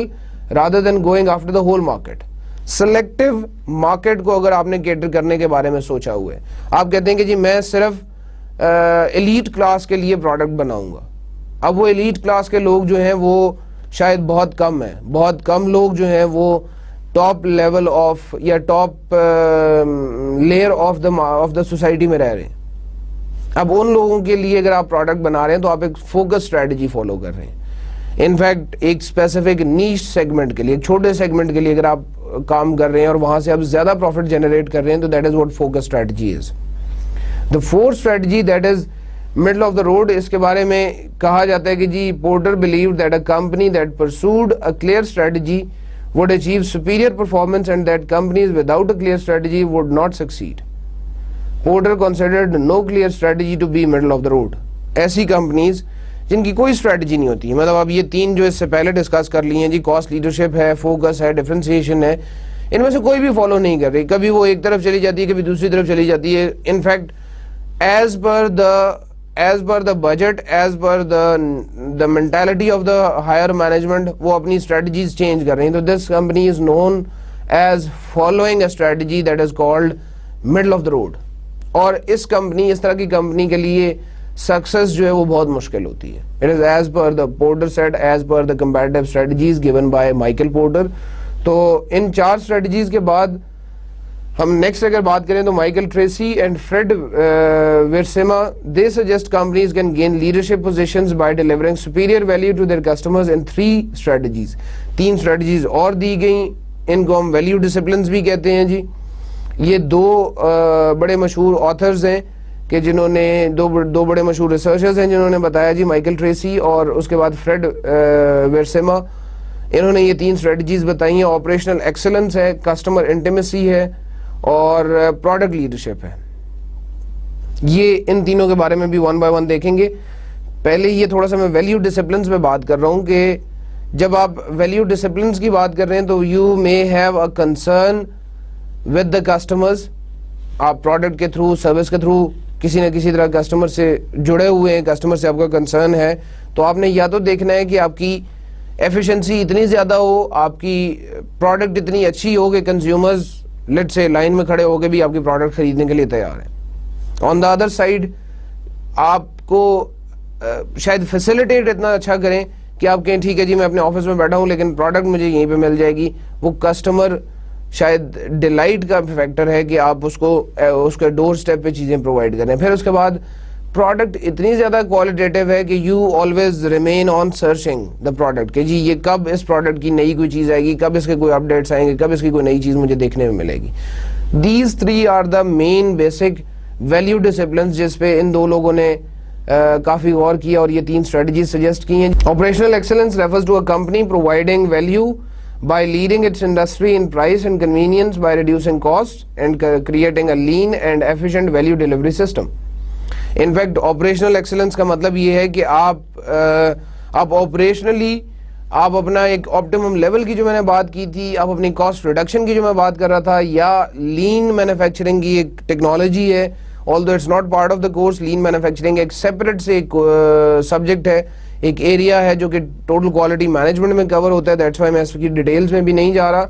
rather than going after the whole market. Selective market کو اگر آپ نے cater کرنے کے بارے میں سوچا ہوا ہے, آپ کہتے ہیں کہ جی میں صرف elite class کے لیے product بناؤں گا. اب وہ elite class کے لوگ جو ہیں وہ شاید بہت کم ہیں, بہت کم لوگ جو ہیں وہ ٹاپ لیول آف یا top layer of the society میں رہ رہے ہیں. اب ان لوگوں کے لیے اگر آپ پروڈکٹ بنا رہے ہیں تو آپ ایک فوکس اسٹریٹجی فالو کر رہے ہیں. انفیکٹ ایک اسپیسیفک نیش سیگمنٹ کے لیے, ایک چھوٹے سیگمنٹ کے لیے اگر آپ کام کر رہے ہیں اور وہاں سے آپ زیادہ پروفٹ جنریٹ کر رہے ہیں تو that is what focus strategy is. The fourth strategy that is middle of the road. اس کے بارے میں کہا جاتا ہے کہ جی Porter believe that a company that pursued a clear strategy would achieve superior performance and that companies without a clear strategy would not succeed. Porter considered no clear strategy to be middle of the road. ایسی companies جن کی کوئی strategy نہیں ہوتی, مطلب اب یہ تین جو اس سے پہلے ڈسکس کر لی ہیں جی, کاسٹ لیڈرشپ ہے, فوکس ہے, ڈفرینسیشن ہے, ان میں سے کوئی بھی فالو نہیں کر رہی. کبھی وہ ایک طرف چلی جاتی ہے, کبھی دوسری طرف چلی جاتی ہے. In fact as per the budget, as per the mentality of the higher management وہ اپنی اسٹریٹجیز چینج کر رہی ہیں. تو this company is known as following a strategy that is called middle of the road. اور اس طرح کی کمپنی کے لیے سکسس جو ہے وہ بہت مشکل ہوتی ہے. It is as per the Porter set, as per the competitive strategies given by Michael Porter. تو ان چار اسٹریٹجیز کے بعد ہم نیکسٹ اگر بات کریں تو Michael Treacy and Fred Wiersema they suggest companies can gain leadership positions by delivering superior value to their customers in 3 strategies. 3 strategies اور دی گئیں, ان کو ہم ویلیو ڈسپلنز بھی کہتے ہیں جی. یہ 2 بڑے مشہور آتھرز ہیں کہ جنہوں نے دو بڑے مشہور ریسرچرز ہیں جنہوں نے بتایا جی, مائیکل ٹریسی اور اس کے بعد فریڈ ویرسیما. انہوں نے یہ 3 اسٹریٹجیز بتائی ہیں. آپریشنل ایکسلنس ہے, کسٹمر انٹیمیسی ہے, اور پروڈکٹ لیڈرشپ ہے. یہ ان تینوں کے بارے میں بھی 1 by 1 دیکھیں گے. پہلے یہ تھوڑا سا میں ویلیو ڈسپلنز پہ بات کر رہا ہوں کہ جب آپ ویلیو ڈسپلنز کی بات کر رہے ہیں تو you may have a concern with the customers. آپ پروڈکٹ کے تھرو, سروس کے تھرو کسی نہ کسی طرح کسٹمر سے جڑے ہوئے ہیں, کسٹمر سے آپ کا کنسرن ہے, تو آپ نے یا تو دیکھنا ہے کہ آپ کی ایفیشنسی اتنی زیادہ ہو, آپ کی پروڈکٹ اتنی اچھی ہو کہ کنزیومرز لیٹ سے لائن میں کھڑے ہو کے بھی آپ کی پروڈکٹ خریدنے کے لیے تیار ہیں. آن دا ادر سائڈ آپ کو شاید فیسیلیٹیٹ اتنا اچھا کریں کہ آپ کہیں ٹھیک ہے جی میں اپنے آفس میں بیٹھا ہوں لیکن پروڈکٹ مجھے یہیں پہ مل جائے گی. وہ کسٹمر شاید ڈیلائٹ کا فیکٹر ہے کہ آپ اس کے ڈور سٹیپ پہ چیزیں پرووائڈ کریں. پھر اس کے بعد پروڈکٹ اتنی زیادہ کوالٹیٹیو ہے کہ you always remain on searching the product کہ جی یہ کب اس پروڈکٹ کی نئی کوئی چیز آئے گی, کب اس کے کوئی اپڈیٹس آئیں گے, کب اس کی کوئی نئی چیز مجھے دیکھنے میں ملے گی. These 3 are the main basic value disciplines جس پہ ان 2 لوگوں نے کافی غور کیا اور یہ 3 اسٹریٹجیز سجیسٹ کی ہیں. Operational excellence refers to a company providing value by leading its industry in price and convenience by reducing costs and creating a lean and efficient value delivery system. In fact, operational excellence کا مطلب یہ ہے کہ آپ operationally آپ اپنا ایک optimum level کی جو میں نے بات کی تھی, آپ اپنی cost reduction کی جو میں بات کر رہا تھا, یا lean manufacturing کی ایک ٹیکنالوجی ہے, although it's not part of the course. lean manufacturing ایک separate سے ایک subject ہے, ایک ایریا ہے جو کہ ٹوٹل کوالٹی مینجمنٹ میں کور ہوتا ہے. دیٹس وائی میں اس کی ڈیٹیلز میں بھی نہیں جا رہا.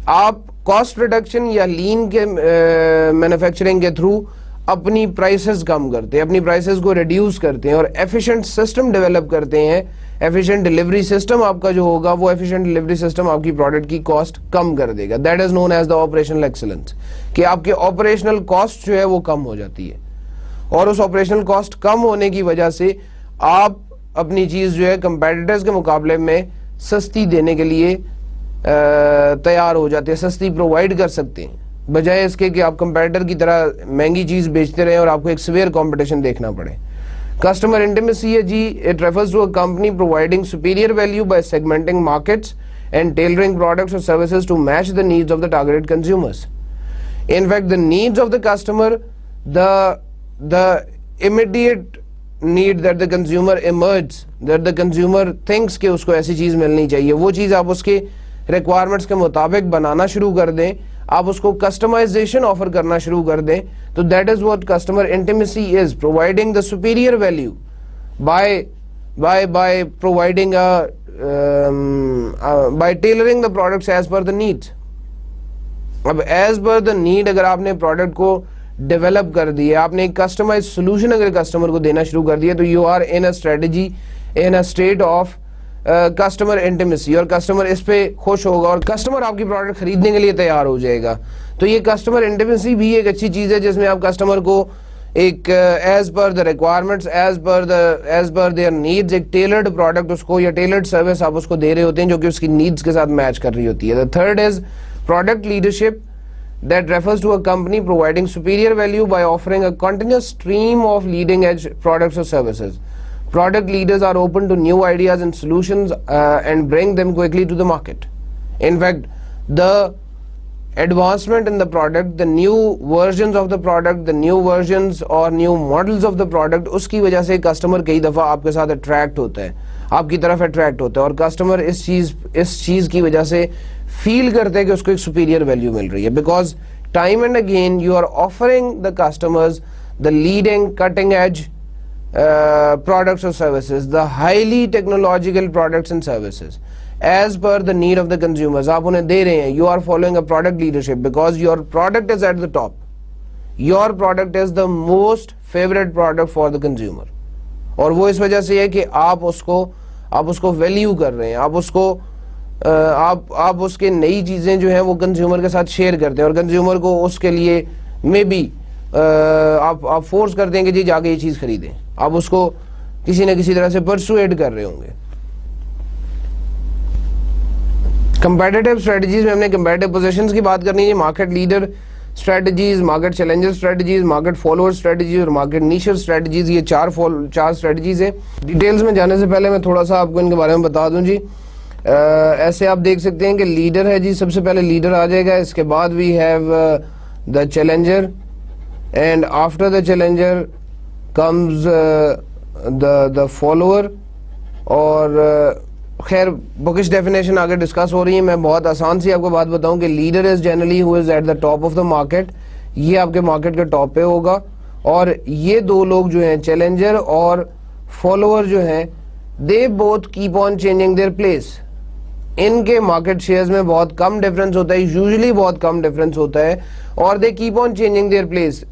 آپ کاسٹ ریڈکشن یا لین کے مینوفیکچرنگ کے تھرو اپنی پرائسز کم کرتے ہیں, اپنی پرائسز کو ریڈیوس کرتے ہیں اور ایفیشینٹ سسٹم ڈیولپ کرتے ہیں. ایفیشینٹ ڈیلیوری سسٹم آپ کا جو ہوگا وہ ایفیشینٹ ڈیلیوری سسٹم آپ کی پروڈکٹ کی کاسٹ کم کر دے گا. That is known as the operational excellence, کہ آپ کے آپریشنل کاسٹ جو ہے وہ کم ہو جاتی ہے, اور اس آپریشنل کاسٹ کم ہونے کی وجہ سے آپ اپنی چیز جو ہے کمپیٹیٹرز کے مقابلے میں سستی دینے کے لیے تیار ہو جاتے ہیں, سستی پرووائڈ کر سکتے ہیں, بجائے اس کے کہ آپ کمپیٹیٹر کی طرح مہنگی چیز بیچتے رہیں اور آپ کو ایک سیویئر کمپٹیشن دیکھنا پڑے. کسٹمر انٹیمیسی ہے جی, it refers to a company providing superior value by segmenting markets and tailoring products or services to match the needs of the targeted consumers. In fact, the needs of the customer, the immediate need that the consumer emerges, that the consumer thinks کہ اس کو ایسی چیز ملنی چاہیے, وہ چیز آپ اس کے ریکوائرمنٹس کے مطابق بنانا شروع کر دیں, آپ اس کو کسٹمائزیشن آفر کرنا شروع کر دیں, تو that is what customer intimacy is, providing the superior value by providing by tailoring the products as per the needs. اب ایز پر دا نیڈ اگر آپ نے پروڈکٹ کو ڈیولپ کر دیا, آپ نے ایک کسٹمائز سولوشن اگر کسٹمر کو دینا شروع کر دیا, تو you are in a strategy, in a state of customer intimacy, اور کسٹمر اس پہ خوش ہوگا اور کسٹمر آپ کی پروڈکٹ خریدنے کے لیے تیار ہو جائے گا. تو یہ کسٹمر انٹیمیسی بھی ایک اچھی چیز ہے جس میں آپ کسٹمر کو ایک as per the requirements, as per their needs, ایک ٹیلرڈ پروڈکٹ اس کو یا ٹیلرڈ سروس آپ اس کو دے رہے ہوتے ہیں جو کہ اس کی نیڈز کے ساتھ میچ کر رہی ہوتی ہے. The third is product leadership, that refers to a company providing superior value by offering a continuous stream of leading edge products or services. Product leaders are open to new ideas and solutions and bring them quickly to the market. In fact, the advancement in the product, the new versions of the product, the new versions or new models of the product, اس کی وجہ سے customer کئی دفعہ آپ کے ساتھ attract ہوتا ہے, آپ کی طرف اٹریکٹ ہوتا ہے, اور کسٹمر اس چیز کی وجہ سے فیل کرتے ہیں کہ اس کو ایک سپیریئر ویلیو مل رہی ہے, because time and again you are offering the customers the leading cutting edge products or services, the highly technological products and services as per the need of the consumers. آپ انہیں دے رہے ہیں, you are following a product leadership because your product is at the top, your product is the most favorite product for the consumer, اور وہ اس وجہ سے ہے کہ آپ اس کو ویلیو کر رہے ہیں, آپ اس کے نئی چیزیں جو ہیں وہ کنزیومر کے ساتھ شیئر کرتے ہیں, اور کنزیومر کو اس کے لیے میں بھی آپ فورس کرتے ہیں کہ جی جا کے یہ چیز خریدیں, آپ اس کو کسی نہ کسی طرح سے پرسویٹ کر رہے ہوں گے. کمپیٹیٹیو اسٹریٹجیز میں ہم نے کمپیٹیٹیو پوزیشنز کی بات کرنی ہے, market leader strategies, market challenger strategies, market follower strategies اور مارکیٹ نیشر اسٹریٹجیز, یہ چار اسٹریٹجیز ہیں. ڈیٹیلز میں جانے سے پہلے میں تھوڑا سا آپ کو ان کے بارے میں بتا دوں. جی ایسے آپ دیکھ سکتے ہیں کہ لیڈر ہے, جی سب سے پہلے لیڈر آ جائے گا, اس کے بعد we have the challenger, and after the challenger comes the follower. اور خیر بکش ڈیفینیشن آگے ڈسکس ہو رہی ہے, میں بہت آسان سی آپ کو بات بتاؤں کہ leader is generally who is at the top of the market, یہ آپ کے مارکیٹ کے ٹاپ پہ ہوگا, اور یہ دو لوگ جو ہیں چیلنجر اور فالوور جو ہیں they both keep on changing their place. ان کے مارکیٹ شیئرز میں بہت کم ڈفرنس ہوتا ہے, یوزلی بہت کم ڈفرنس ہوتا ہے, اور they keep on changing their place.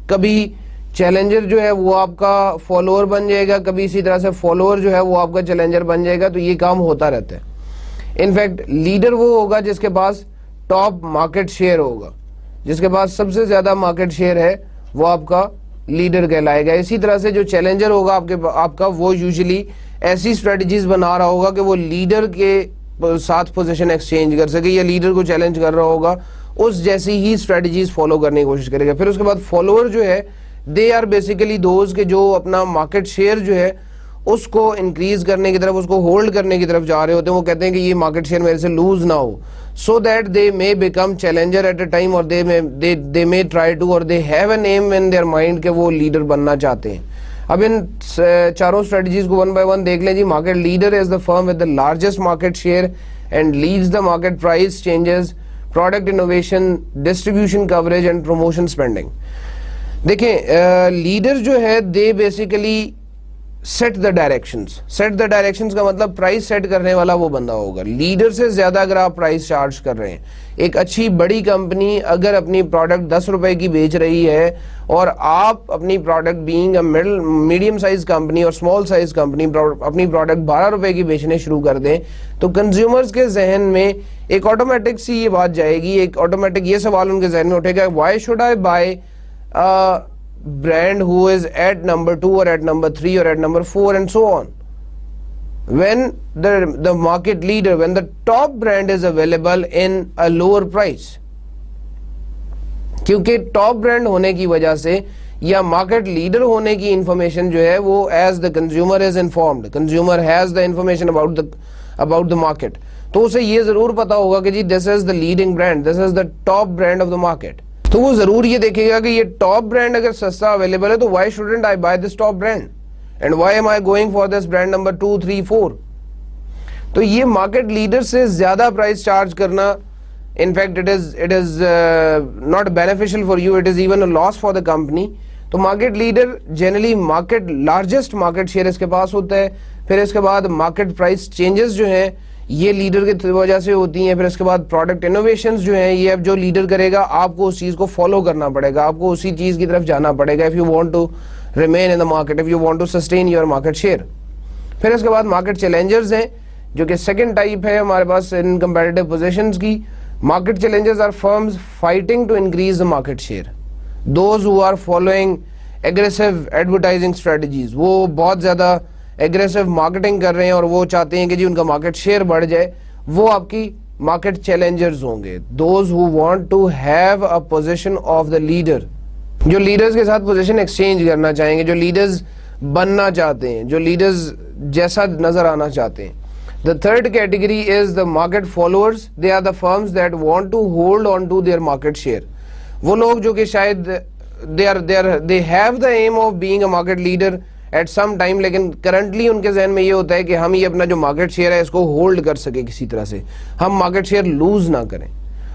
کبھی چیلنجر جو ہے وہ آپ کا فالوور بن جائے گا, کبھی اسی طرح سے فالوور جو ہے وہ آپ کا چیلنجر بن جائے گا, تو یہ کام ہوتا رہتا ہے. انفیکٹ لیڈر وہ ہوگا جس کے پاس ٹاپ مارکیٹ شیئر ہوگا, جس کے پاس سب سے زیادہ مارکیٹ شیئر ہے وہ آپ کا لیڈر کہلائے گا. اسی طرح سے جو چیلنجر ہوگا آپ کا وہ یوزلی ایسی اسٹریٹجیز بنا رہا ہوگا کہ وہ لیڈر کے ساتھ پوزیشن ایکسچینج کر سکے, یا لیڈر کو چیلنج کر رہا ہوگا اس جیسی ہی اسٹریٹجیز فالو کرنے کی کوشش کرے گا. پھر اس کے بعد فالوور جو ہے دے آر بیسیکلی دوز کے جو اپنا مارکیٹ شیئر جو ہے اس کو انکریز کرنے کی طرف, اس کو ہولڈ کرنے کی طرف جا رہے ہوتے ہیں. وہ کہتے ہیں کہ یہ مارکیٹ شیئر میرے سے لوز نہ ہو, so that they may become challenger at a time, اور دے مے ٹرائی ٹو, اور they have an aim in their mind کہ وہ لیڈر بننا چاہتے ہیں. اب ان چاروں اسٹریٹجیز کو ون بائی ون دیکھ لیں. جی market leader is the firm with the largest market share and leads the market price changes, product innovation, distribution coverage and promotion spending. دیکھیں لیڈر جو ہے they basically set the directions کا مطلب price set کرنے والا وہ بندہ ہوگا. لیڈر سے زیادہ اگر آپ پرائز چارج کر رہے ہیں, ایک اچھی بڑی کمپنی اگر اپنی پروڈکٹ 10 روپے کی بیچ رہی ہے اور آپ اپنی product being a medium size company اور اسمال سائز کمپنی اپنی پروڈکٹ 12 روپے کی بیچنے شروع کر دیں, تو کنزیومرز کے ذہن میں ایک آٹومیٹک سی یہ بات جائے گی, ایک آٹومیٹک یہ سوال ان کے ذہن میں اٹھے گا, why should I buy brand who is at number 2 or at number 3 or at number 4 and so on, when the market leader, when the top brand is available in a lower price. کیونکہ top brand ہونے کی وجہ سے یا market leader ہونے کی information جو ہے وہ as the consumer is informed, consumer has the information about the market, تو اسے یہ ضرور پتا ہوگا کہ جی this is the leading brand, this is the top brand of the market. تو وہ ضرور یہ دیکھے گا کہ یہ ٹاپ برانڈ اگر سستا اویلیبل ہے تو why shouldn't I buy this top brand and why am I going for this brand number 2, 3, 4. تو یہ مارکیٹ لیڈر سے زیادہ پرائس چارج کرنا in fact it is not beneficial for you, it is even a loss for the company. تو market leader generally market largest market share اس کے پاس ہوتا ہے, پھر اس کے بعد مارکیٹ پرائس چینجز جو ہیں یہ لیڈر کی وجہ سے ہوتی ہیں, پھر اس کے بعد پروڈکٹ انوویشنز جو ہیں یہ اب جو لیڈر کرے گا آپ کو اس چیز کو فالو کرنا پڑے گا, آپ کو اسی چیز کی طرف جانا پڑے گا if you want to remain in the market, if you want to sustain your market share. پھر اس کے بعد مارکیٹ چیلنجرز ہیں جو کہ سیکنڈ ٹائپ ہے ہمارے پاس ان کمپیٹیٹو پوزیشنز کی. Market challengers are firms fighting to increase the market share. Those who are following aggressive advertising strategies, وہ بہت زیادہ aggressive marketing کر رہے ہیں اور وہ چاہتے ہیں کہ جی ان کا market share بڑھ جائے, وہ آپ کی market challengers ہوں گے. Those who want to have a position of the leader, جو leaders کے ساتھ position exchange کرنا چاہیں گے, جو leaders بننا چاہتے ہیں, جو leaders جیسا نظر آنا چاہتے ہیں. The third category is the market followers. They are the firms that want to hold on to their market share. وہ لوگ جو کہ شاید they have the aim of being a market leader at some time, لیکن currently ان کے ذہن میں یہ ہوتا ہے کہ ہم یہ اپنا جو market share ہے اس کو hold کر سکے کسی طرح سے, ہم market share lose نہ کریں.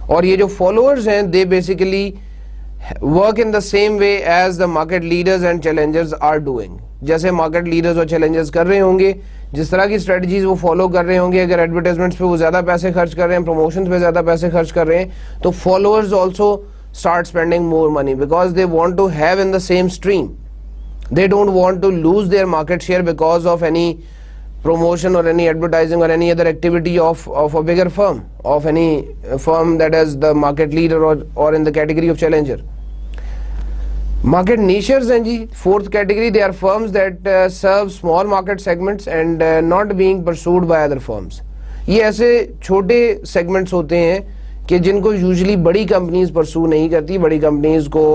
اور یہ جو followers ہیں they basically work in the same way as the market leaders and challengers are doing. جیسے مارکیٹ لیڈرز اور چیلنجرز کر رہے ہوں گے, جس طرح کی اسٹریٹجیز وہ فالو کر رہے ہوں گے, اگر ایڈورٹائزمنٹس پہ وہ زیادہ پیسے خرچ کر رہے ہیں, پروموشنز پہ زیادہ پیسے خرچ کر رہے ہیں, تو followers also start spending more money because they want to have in the same stream. They don't want to lose their market share because of any promotion or any advertising or any other activity of a bigger firm, of any firm that is the market leader or in the category of challenger. Market nichers ہیں جی fourth category. They are firms that serve small market segments and not being pursued by other firms. یہ ایسے چھوٹے segments ہوتے ہیں کہ جن کو usually بڑی companies pursue نہیں کرتی, بڑی companies کو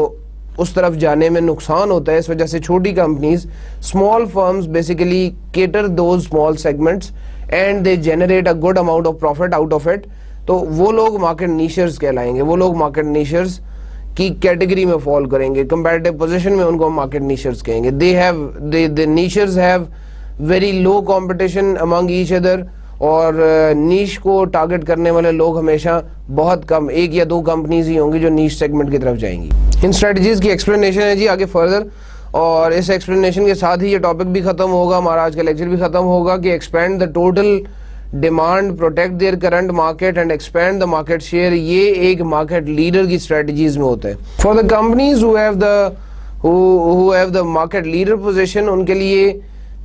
اس طرف جانے میں نقصان ہوتا ہے, اس وجہ سے چھوٹی companies, small firms basically cater those small segments and they generate a good amount of profit out of it. تو وہ لوگ market nichers کہلائیں گے, وہ لوگ market nichers کی کیٹیگری میں فال کریں گے, کمپیٹیٹو پوزیشن میں ان کو مارکیٹ نیشرز کہیں گے. the nichers have very low competition among each other, اور نیش کو ٹارگٹ کرنے والے لوگ ہمیشہ بہت کم, ایک یا دو کمپنیز ہی ہوں گی جو نیش سیگمنٹ کی طرف جائیں گی. ان اسٹریٹجیز کی ایکسپلینیشن ہے جی آگے فردر, اور اس ایکسپلینیشن کے ساتھ ہی یہ ٹاپک بھی ختم ہوگا, ہمارا آج کا لیکچر بھی ختم ہوگا کہ expand the total demand, protect their current market and expand the market share. یہ ایک مارکیٹ لیڈر کی اسٹریٹجیز میں ہوتا ہے. For the companies who have the market leader position, ان کے لیے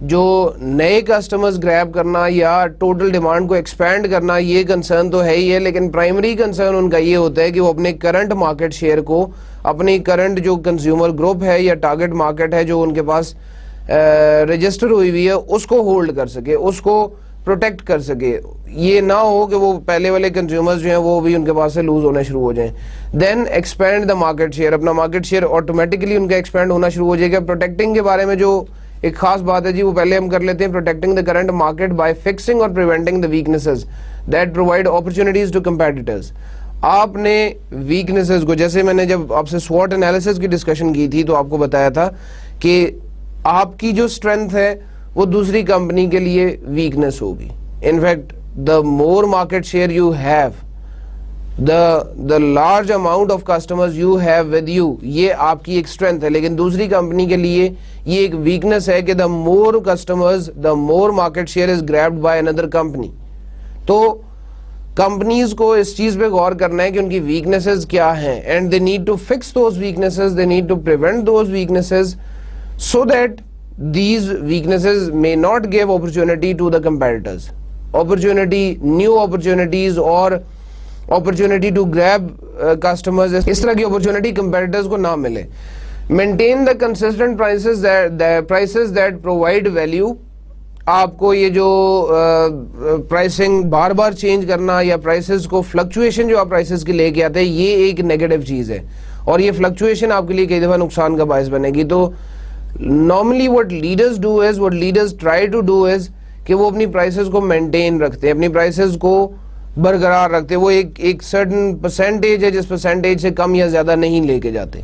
جو نئے کسٹمرز گریب کرنا یا ٹوٹل ڈیمانڈ کو ایکسپینڈ کرنا یہ کنسرن تو ہے ہی ہے, لیکن پرائمری کنسرن ان کا یہ ہوتا ہے کہ وہ اپنے کرنٹ مارکیٹ شیئر کو, اپنی کرنٹ جو کنزیومر گروپ ہے یا ٹارگٹ مارکیٹ ہے جو ان کے پاس رجسٹر ہوئی ہوئی ہے, اس کو ہولڈ کر سکے, اس کو پروٹیکٹ کر سکے. یہ نہ ہو کہ وہ پہلے والے کنزیومرز جو ہیں وہ بھی ان کے پاس سے لوز ہونا شروع ہو جائیں. دین ایکسپینڈ دا مارکیٹ شیئر, اپنا مارکیٹ شیئر آٹومیٹکلی ان کا ایکسپینڈ ہونا شروع ہو جائے گا. پروٹیکٹنگ کے بارے میں جو ایک خاص بات ہے جی وہ پہلے ہم کر لیتے ہیں. Protecting the current market by fixing اور preventing the weaknesses that provide opportunities to competitors. آپ نے ویکنیسز کو, جیسے میں نے جب آپ سے SWOT انالیسس کی ڈسکشن کی تھی تو آپ کو بتایا تھا کہ آپ کی جو اسٹرینتھ ہے وہ دوسری کمپنی کے لیے ویکنیس ہوگی. In fact, the more market share you have, the large amount of customers you have with you, یہ آپ کی ایک strength ہے, لیکن دوسری کمپنی کے لیے یہ ایک weakness ہے کہ the more customers, the more market share is grabbed by another company. تو کمپنیز کو اس چیز پہ غور کرنا ہے کہ ان کی weaknesses کیا ہیں, and they need to fix those weaknesses, they need to prevent those weaknesses so that these weaknesses may not give opportunity to the competitors. New opportunities or opportunity to grab customers, اس طرح کی opportunity competitors کو نہ ملے. Maintain the consistent prices that provide value. آپ کو یہ جو pricing بار بار change کرنا یا prices کو fluctuation جو آپ prices کی لے کے آتے ہیں یہ ایک negative چیز ہے, اور یہ fluctuation آپ کے لیے کئی دفعہ نقصان کا باعث بنے گی. تو normally what leaders try to do is کہ وہ اپنی پرائسز کو مینٹین رکھتے ہیں, اپنی پرائسز کو برقرار رکھتے ہیں, وہ ایک سرٹن پرسنٹیج ہے جس پرسنٹیج سے کم یا زیادہ نہیں لے کے جاتے.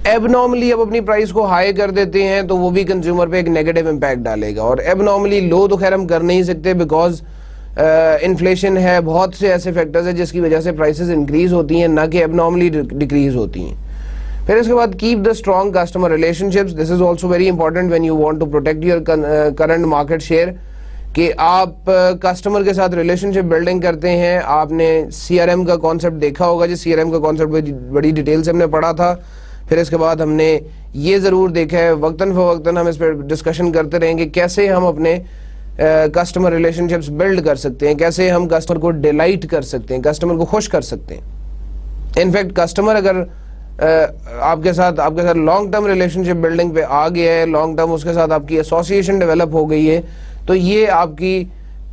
ایب نارملی اب اپنی پرائس کو ہائی کر دیتے ہیں تو وہ بھی کنزیومر پہ ایک نیگیٹو امپیکٹ ڈالے گا, اور ایب نارملی لو تو خیر ہم کر نہیں سکتے بیکاز انفلیشن ہے, بہت سے ایسے فیکٹرز ہیں جس کی وجہ سے پرائسز انکریز ہوتی ہیں, نہ کہ ایب نارملی ڈیکریز ہوتی ہیں. پھر اس کے بعد keep the strong customer relationships, this is also very important when you want to protect your current market share, کہ آپ کسٹمر کے ساتھ ریلیشن شپ بلڈنگ کرتے ہیں. آپ نے سی آر ایم کا کانسیپٹ دیکھا ہوگا جی, سی آر ایم کا کانسیپٹ بڑی ڈیٹیل سے ہم نے پڑھا تھا. پھر اس کے بعد ہم نے یہ ضرور دیکھا ہے, وقتاً فوقتاً ہم اس پہ ڈسکشن کرتے رہیں گے کیسے ہم اپنے کسٹمر ریلیشن شپس بلڈ کر سکتے ہیں, کیسے ہم کسٹمر کو ڈیلائٹ کر سکتے ہیں, کسٹمر کو خوش کر سکتے ہیں. انفیکٹ کسٹمر اگر آپ کے ساتھ لانگ ٹرم ریلیشن شپ بلڈنگ پہ آ گیا ہے, لانگ ٹرم اس کے ساتھ آپ کی ایسوسیشن ڈیولپ ہو گئی ہے, تو یہ آپ کی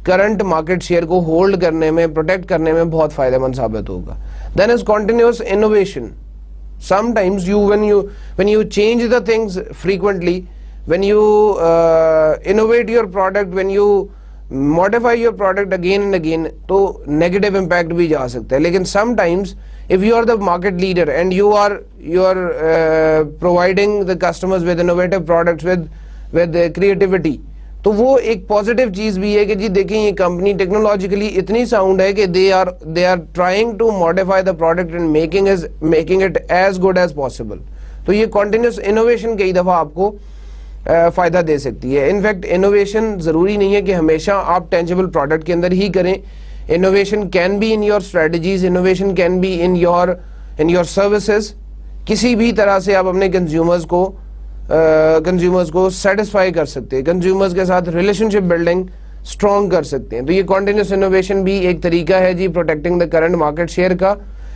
کرنٹ مارکیٹ شیئر کو ہولڈ کرنے میں, پروٹیکٹ کرنے میں بہت فائدہ مند ثابت ہوگا. Then is continuous innovation. Sometimes when you change the things frequently, when you innovate your product, when you modify your product again and again, تو negative impact بھی جا سکتا ہے. لیکن sometimes if you are the market leader and you are providing the customers with innovative products with creativity, تو وہ ایک positive چیز بھی ہے کہ جی دیکھیں یہ کمپنی ٹیکنالوجیکلی اتنی ساؤنڈ ہے کہ they are trying to modify the product and making it as good as possible. تو یہ کنٹینیوس انوویشن کئی دفعہ آپ کو فائدہ دے سکتی ہے. انفیکٹ انوویشن ضروری نہیں ہے کہ ہمیشہ آپ ٹینجیبل پروڈکٹ کے اندر ہی کریں. Innovation can be in your strategies, innovation can be in your services. کسی بھی طرح سے آپ اپنے کنزیومرز کو سیٹسفائی کر سکتے ہیں, کنزیومرز کے ساتھ ریلیشن شپ بلڈنگ اسٹرانگ کر سکتے ہیں. تو یہ کنٹینیوس انوویشن بھی ایک طریقہ ہے جی protecting the current market share کا.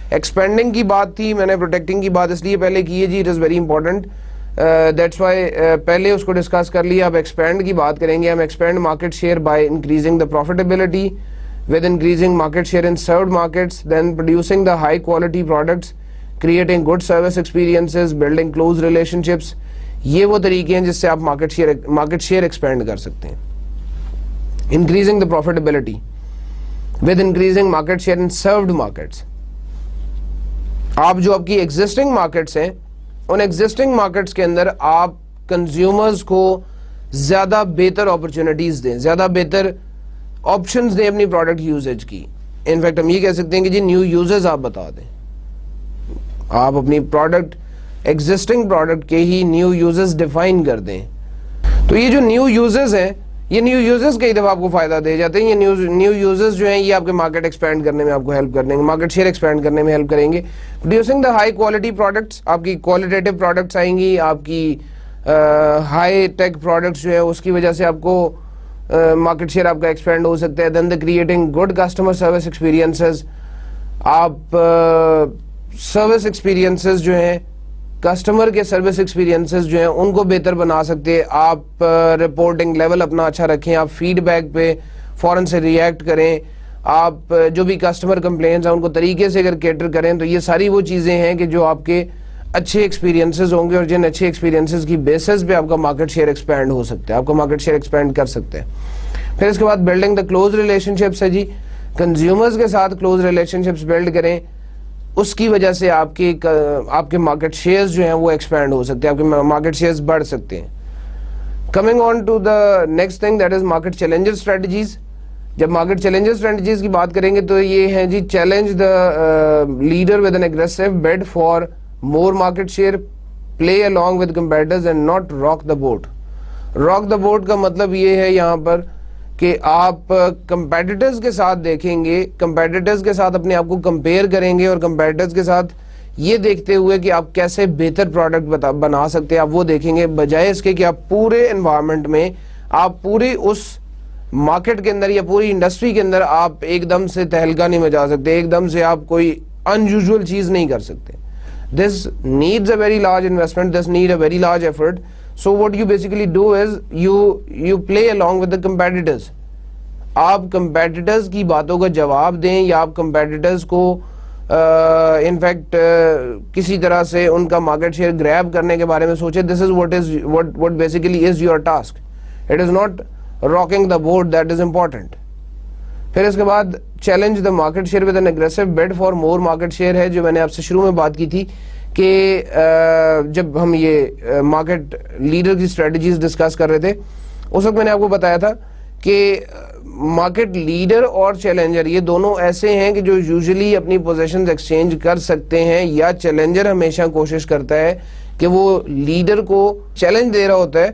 ایکسپینڈنگ کی بات تھی, میں نے پروٹیکٹنگ کی بات اس لیے پہلے کی ہے جی, it is very important, that's why پہلے اس کو ڈسکس کر لیا. اب ایکسپینڈ کی بات کریں گے ہم. Expand market share by increasing the profitability with increasing market share in served markets, then producing the high quality products, creating good service experiences, building close relationships. یہ وہ طریقے ہیں جس سے آپ مارکیٹ شیئر ایکسپینڈ کر سکتے ہیں. Increasing the profitability with increasing market share in served markets. آپ جو آپ کی ایگزسٹنگ مارکیٹس ہیں, ان ایگزسٹنگ مارکیٹس کے اندر آپ کنزیومرز کو زیادہ بہتر اپرچونٹیز دیں, زیادہ بہتر آپشنز دیں اپنی پروڈکٹ یوزیج کی. انفیکٹ ہم یہ کہہ سکتے ہیں کہ جی نیو یوزرز آپ بتا دیں, آپ اپنی پروڈکٹ ایگزسٹنگ پروڈکٹ کے ہی نیو یوزرز ڈیفائن کر دیں. تو یہ جو نیو یوزرز ہیں, یہ نیو یوزرز کئی دفعہ آپ کو فائدہ دے جاتے ہیں. یہ نیو یوزرز جو ہیں یہ آپ کے مارکیٹ ایکسپینڈ کرنے میں آپ کو ہیلپ کر دیں گے, مارکیٹ شیئر ایکسپینڈ کرنے میں ہیلپ کریں گے. Producing the high quality products, آپ کی کوالٹیٹیو پروڈکٹس آئیں گی, آپ کی ہائی ٹیک پروڈکٹس جو ہے اس کی وجہ سے آپ کو مارکیٹ شیئر آپ کا ایکسپینڈ ہو سکتا ہے. Then the creating good customer service experiences, آپ سروس ایکسپیرینسز جو ہیں, کسٹمر کے سروس ایکسپیرینسز جو ہیں ان کو بہتر بنا سکتے ہیں. آپ رپورٹنگ لیول اپنا اچھا رکھیں, آپ فیڈ بیک پہ فوراً سے ریئیکٹ کریں, آپ جو بھی کسٹمر کمپلینٹس ہیں ان کو طریقے سے اگر کیٹر کریں. تو یہ ساری وہ چیزیں ہیں کہ جو آپ کے اچھے ایکسپیرینسز ہوں گے, اور جن اچھے ایکسپیرینسز کی بیسس پہ آپ کا مارکیٹ شیئر ایکسپینڈ ہو سکتا ہے, آپ کا مارکیٹ شیئر ایکسپینڈ کر سکتے ہیں. پھر اس کے بعد building the close relation ships ہے جی, کنزیومرز کے ساتھ کلوز ریلیشن شپس بلڈ کریں, اس کی وجہ سے آپ کے مارکیٹ شیئرز جو ہیں وہ ایکسپینڈ ہو سکتے ہیں, آپ کے مارکیٹ شیئرز بڑھ سکتے ہیں. Coming on to the next thing that is market challenger strategies. جب مارکیٹ چیلنجر اسٹریٹجیز کی بات کریں گے تو یہ ہیں جی, challenge the leader with an aggressive bid for more market share, play along with competitors and not rock the boat. rock the boat کا مطلب یہ ہے یہاں پر کہ آپ کمپیٹیٹرز کے ساتھ دیکھیں گے, کمپیٹیٹرز کے ساتھ اپنے آپ کو کمپیئر کریں گے, اور کمپیٹیٹرز کے ساتھ یہ دیکھتے ہوئے کہ آپ کیسے بہتر پروڈکٹ بنا سکتے ہیں, آپ وہ دیکھیں گے, بجائے اس کے کہ آپ پورے انوائرمنٹ میں, آپ پوری اس مارکیٹ کے اندر یا پوری انڈسٹری کے اندر آپ ایک دم سے تہلکہ نہیں مچا سکتے, ایک دم سے آپ کوئی انیوزول چیز نہیں کر سکتے. This needs a very large investment, this need a very large effort. So what you basically do is you play along with the competitors. آپ competitors کی باتوں کا جواب دیں, یا آپ competitors کو انفیکٹ کسی طرح سے ان کا مارکیٹ شیئر گریب کرنے کے بارے میں سوچیں. This is what basically is your task. It is not rocking the boat, that is important. پھر اس کے بعد challenge the market share with an aggressive bid for more market share ہے, جو میں نے آپ سے شروع میں بات کی تھی کہ جب ہم یہ مارکیٹ لیڈر کی اسٹریٹجیز ڈسکس کر رہے تھے اس وقت میں نے آپ کو بتایا تھا کہ مارکیٹ لیڈر اور چیلنجر یہ دونوں ایسے ہیں کہ جو یوزلی اپنی پوزیشنز ایکسچینج کر سکتے ہیں, یا چیلنجر ہمیشہ کوشش کرتا ہے کہ وہ لیڈر کو چیلنج دے رہا ہوتا ہے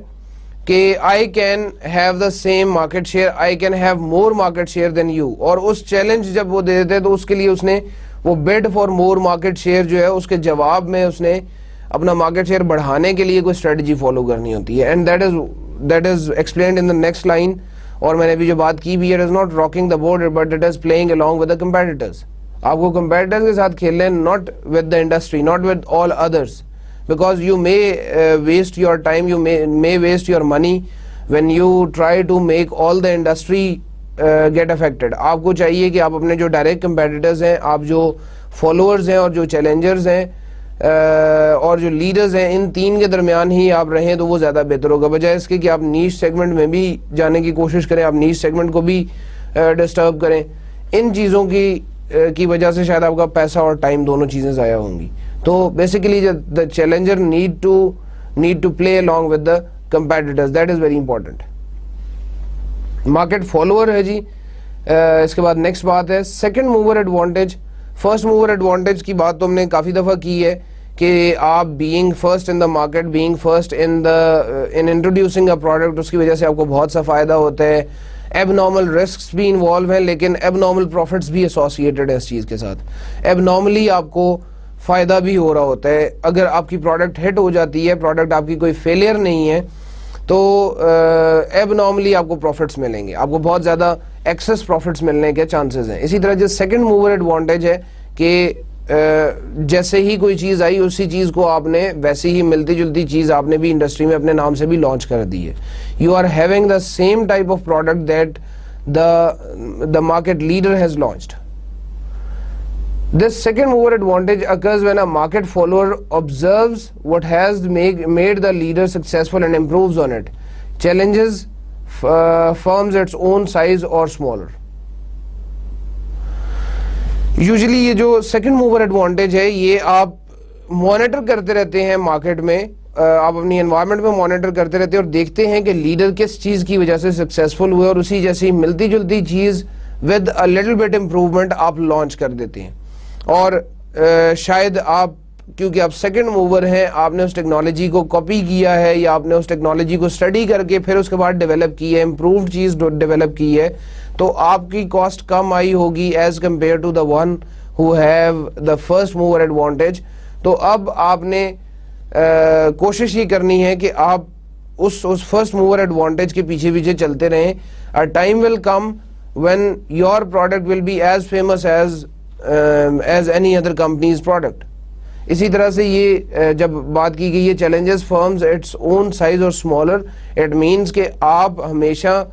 کہ I can have the same market share, I can have more market share than you, اور اس چیلنج جب وہ دے دیتے تو اس کے لیے اس نے وہ bid for more market share جو ہے اس کے جواب میں اس نے اپنا مارکیٹ شیئر بڑھانے کے لیے کوئی اسٹریٹجی فالو کرنی ہوتی ہے, and that is explained in the next line. اور میں نے ابھی جو بات کی بھی ہے, it is not rocking the boat but it is playing along with the competitors. آپ کو competitors کے ساتھ کھیلنا ہے, not with the industry, not with all others. Because you may waste your time, you may waste your money when you try to make all the industry get affected. آپ کو چاہیے کہ آپ اپنے جو ڈائریکٹ کمپیٹیٹرز ہیں, آپ جو فالوورز ہیں اور جو چیلنجرز ہیں اور جو لیڈرز ہیں, ان تین کے درمیان ہی آپ رہیں تو وہ زیادہ بہتر ہوگا, بجائے اس کے کہ آپ نیش سیگمنٹ میں بھی جانے کی کوشش کریں, آپ نیش سیگمنٹ کو بھی ڈسٹرب کریں. ان چیزوں کی وجہ سے شاید آپ کا پیسہ اور ٹائم دونوں چیزیں ضائع ہوں گی. تو basically the challenger need to play along with the competitors, that is very important. market follower ہے جی. اس کے بعد نیکسٹ بات ہے second mover advantage. First mover advantage کی بات تو ہم نے کافی دفعہ کی ہے کہ آپ being first in the market, being first in introducing a product, اس کی وجہ سے آپ کو بہت سا فائدہ ہوتا ہے. ایب نارمل رسکس بھی انوالو ہیں, لیکن ایب نارمل پروفٹس بھی ایسوسیٹڈ ہے اس چیز کے ساتھ. ایب نارملی آپ کو فائدہ بھی ہو رہا ہوتا ہے. اگر آپ کی پروڈکٹ ہٹ ہو جاتی ہے, پروڈکٹ آپ کی کوئی فیلئر نہیں ہے, تو ایب نارملی آپ کو پروفٹس ملیں گے, آپ کو بہت زیادہ ایکسس پروفٹس ملنے کے چانسز ہیں. اسی طرح جو سیکنڈ موور ایڈوانٹیج ہے کہ جیسے ہی کوئی چیز آئی اسی چیز کو آپ نے ویسی ہی ملتی جلتی چیز آپ نے بھی انڈسٹری میں اپنے نام سے بھی لانچ کر دی ہے. You are having the same type of product that the market leader has launched. This second mover advantage occurs when a market follower observes what has made the leader successful and improves on it, challenges firms its own size or smaller. Usually یہ جو second mover advantage ہے یہ آپ monitor کرتے رہتے ہیں market میں, آپ اپنی انوائرمنٹ میں مانیٹر کرتے رہتے ہیں اور دیکھتے ہیں کہ لیڈر کس چیز کی وجہ سے سکسیزفل ہوئے, اور اسی جیسی ملتی جلتی چیز with a little bit improvement آپ لانچ کر دیتے ہیں. اور شاید آپ کیونکہ آپ سیکنڈ موور ہیں, آپ نے اس ٹیکنالوجی کو کاپی کیا ہے یا آپ نے اس ٹیکنالوجی کو اسٹڈی کر کے پھر اس کے بعد ڈیولپ کی ہے, امپرووڈ چیز ڈیولپ کی ہے, تو آپ کی کاسٹ کم آئی ہوگی as compare to the one who have the first mover advantage. تو اب آپ نے کوشش یہ کرنی ہے کہ آپ اس فرسٹ موور ایڈوانٹیج کے پیچھے پیچھے چلتے رہیں. A time will come when your product will be as famous as any other company's product. اسی طرح سے یہ جب بات کی گئی ہے challenges firms its own size or smaller, it means کہ آپ ہمیشہ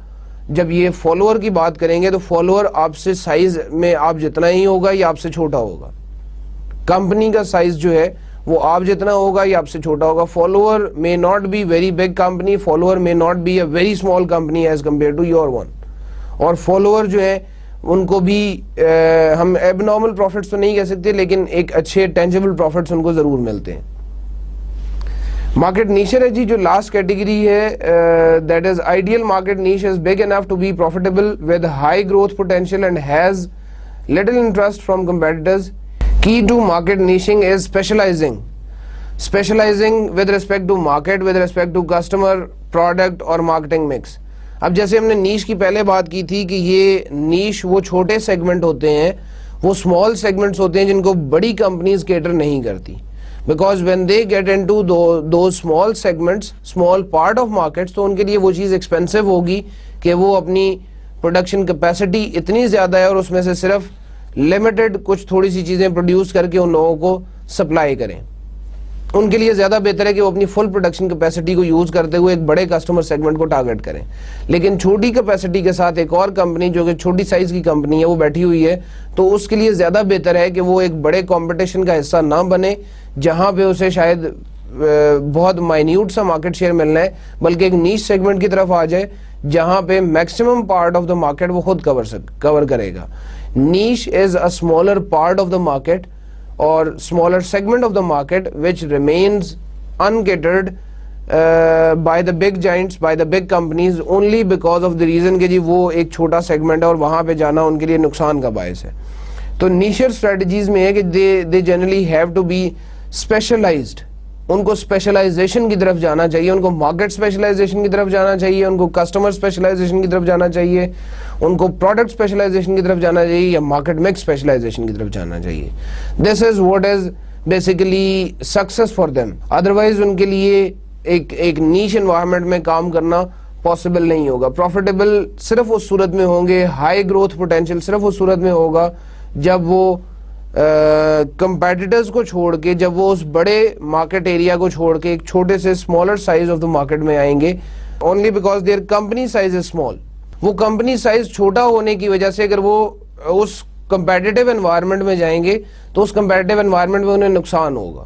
جب یہ فالوور کی بات کریں گے تو فالوور آپ سے سائز میں آپ جتنا ہی ہوگا یا آپ سے چھوٹا ہوگا. کمپنی کا سائز جو ہے وہ آپ جتنا ہوگا یا آپ سے چھوٹا ہوگا. Follower may not be very big company, follower may not be a very small company as compared to your one. اور فالوور جو ہے ان کو بھی ہم ایب نارمل پروفٹس تو نہیں کہہ سکتے, لیکن ایک اچھے ٹینجیبل پروفٹس ان کو ضرور ملتے ہیں. مارکیٹ نیشر ہے جی جو لاسٹ کیٹیگری ہے, that is ideal market niche is big enough to be profitable with high growth potential and has little interest from competitors. Key to market niching is specializing with respect to market, with respect to customer, product اور marketing mix. اب جیسے ہم نے نیش کی پہلے بات کی تھی کہ یہ نیش وہ چھوٹے سیگمنٹ ہوتے ہیں, وہ اسمال سیگمنٹس ہوتے ہیں جن کو بڑی کمپنیز کیٹر نہیں کرتی, because when they get into those small segments, small part of markets, تو ان کے لیے وہ چیز ایکسپینسو ہوگی کہ وہ اپنی پروڈکشن کیپیسٹی اتنی زیادہ ہے اور اس میں سے صرف لمیٹڈ کچھ تھوڑی سی چیزیں پروڈیوس کر کے ان لوگوں کو سپلائی کریں. ان کے لیے زیادہ بہتر ہے کہ وہ اپنی فل پروڈکشن کیپیسٹی کو یوز کرتے ہوئے ایک بڑے کسٹمر سیگمنٹ کو ٹارگٹ کریں. لیکن چھوٹی کیپیسٹی کے ساتھ ایک اور کمپنی جو کہ چھوٹی سائز کی کمپنی ہے وہ بیٹھی ہوئی ہے, تو اس کے لیے زیادہ بہتر ہے کہ وہ ایک بڑے کمپٹیشن کا حصہ نہ بنے جہاں پہ اسے شاید بہت مائنیوٹ سا مارکیٹ شیئر ملنا ہے بلکہ ایک نیش سیگمنٹ کی طرف آ جائے جہاں پہ maximum part of the market وہ خود کور کرے گا. Niche is a smaller part of the market اور smaller segment of the market which remains uncatered by the big giants, by the big companies only because of the reason کہ جی وہ ایک چھوٹا سیگمنٹ ہے اور وہاں پہ جانا ان کے لیے نقصان کا باعث ہے. تو نیشر اسٹریٹجیز میں ہے کہ they generally have to be specialized. ان کو اسپیشلائزیشن کی طرف جانا چاہیے, ان کو مارکیٹ اسپیشلائزیشن کی طرف جانا چاہیے, ان کو کسٹمر اسپیشلائزیشن کی طرف جانا چاہیے, ان کو پروڈکٹ اسپیشلائزیشن کی طرف جانا چاہیے یا مارکیٹ مکس اسپیشلائزیشن کی طرف جانا چاہیے. This is what is basically success for them. Otherwise ان کے لیے ایک نیش انوائرمنٹ میں کام کرنا پاسبل نہیں ہوگا. پروفیٹیبل صرف اس صورت میں ہوں گے, ہائی گروتھ پوٹینشیل صرف اس صورت میں ہوگا جب وہ کمپیٹیٹرز کو چھوڑ کے, جب وہ اس بڑے مارکیٹ ایریا کو چھوڑ کے ایک چھوٹے سے smaller size of the market میں آئیں گے. Only because their company size is small. وہ کمپنی سائز چھوٹا ہونے کی وجہ سے اگر وہ اس کمپیٹیٹیو انوائرمنٹ میں جائیں گے تو اس کمپیٹیٹیو انوائرمنٹ میں انہیں نقصان ہوگا.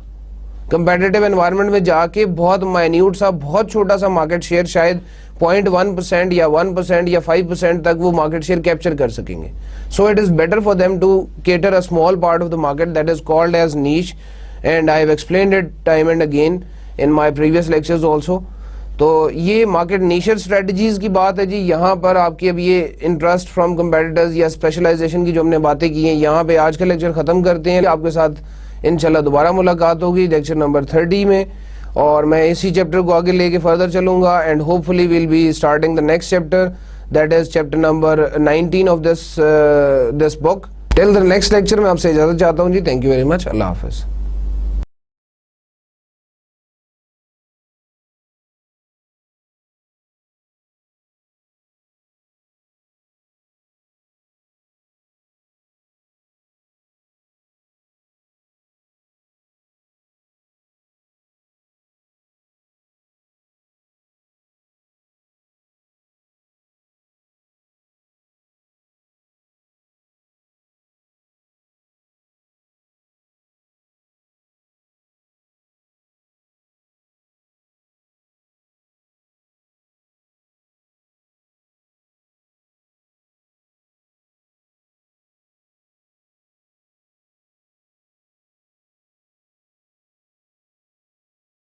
کمپیٹیٹیو انوائرمنٹ میں جا کے بہت مائنیوٹ سا, بہت چھوٹا سا مارکیٹ شیئر, شاید 0.1% یا 1% یا 5% تک وہ مارکیٹ شیئر کیپچر کر سکیں گے. So it is better for them to cater a small part of the market that is called as niche, and I have explained it time and again in my previous lectures also. تو یہ market نیشر strategies کی بات ہے جی. یہاں پر آپ کی اب یہ انٹرسٹ فرام کمپیٹیٹرز یا اسپیشلائزیشن کی جو ہم نے باتیں کی ہیں, یہاں پہ آج کا لیکچر ختم کرتے ہیں. آپ کے ساتھ انشاءاللہ دوبارہ ملاقات ہوگی لیکچر نمبر 30 میں, اور میں اسی چیپٹر کو آگے لے کے فردر چلوں گا, and hopefully we'll be starting the next chapter, that is chapter number 19 of this book. Till the next lecture میں آپ سے اجازت چاہتا ہوں جی. Thank you very much. اللہ حافظ.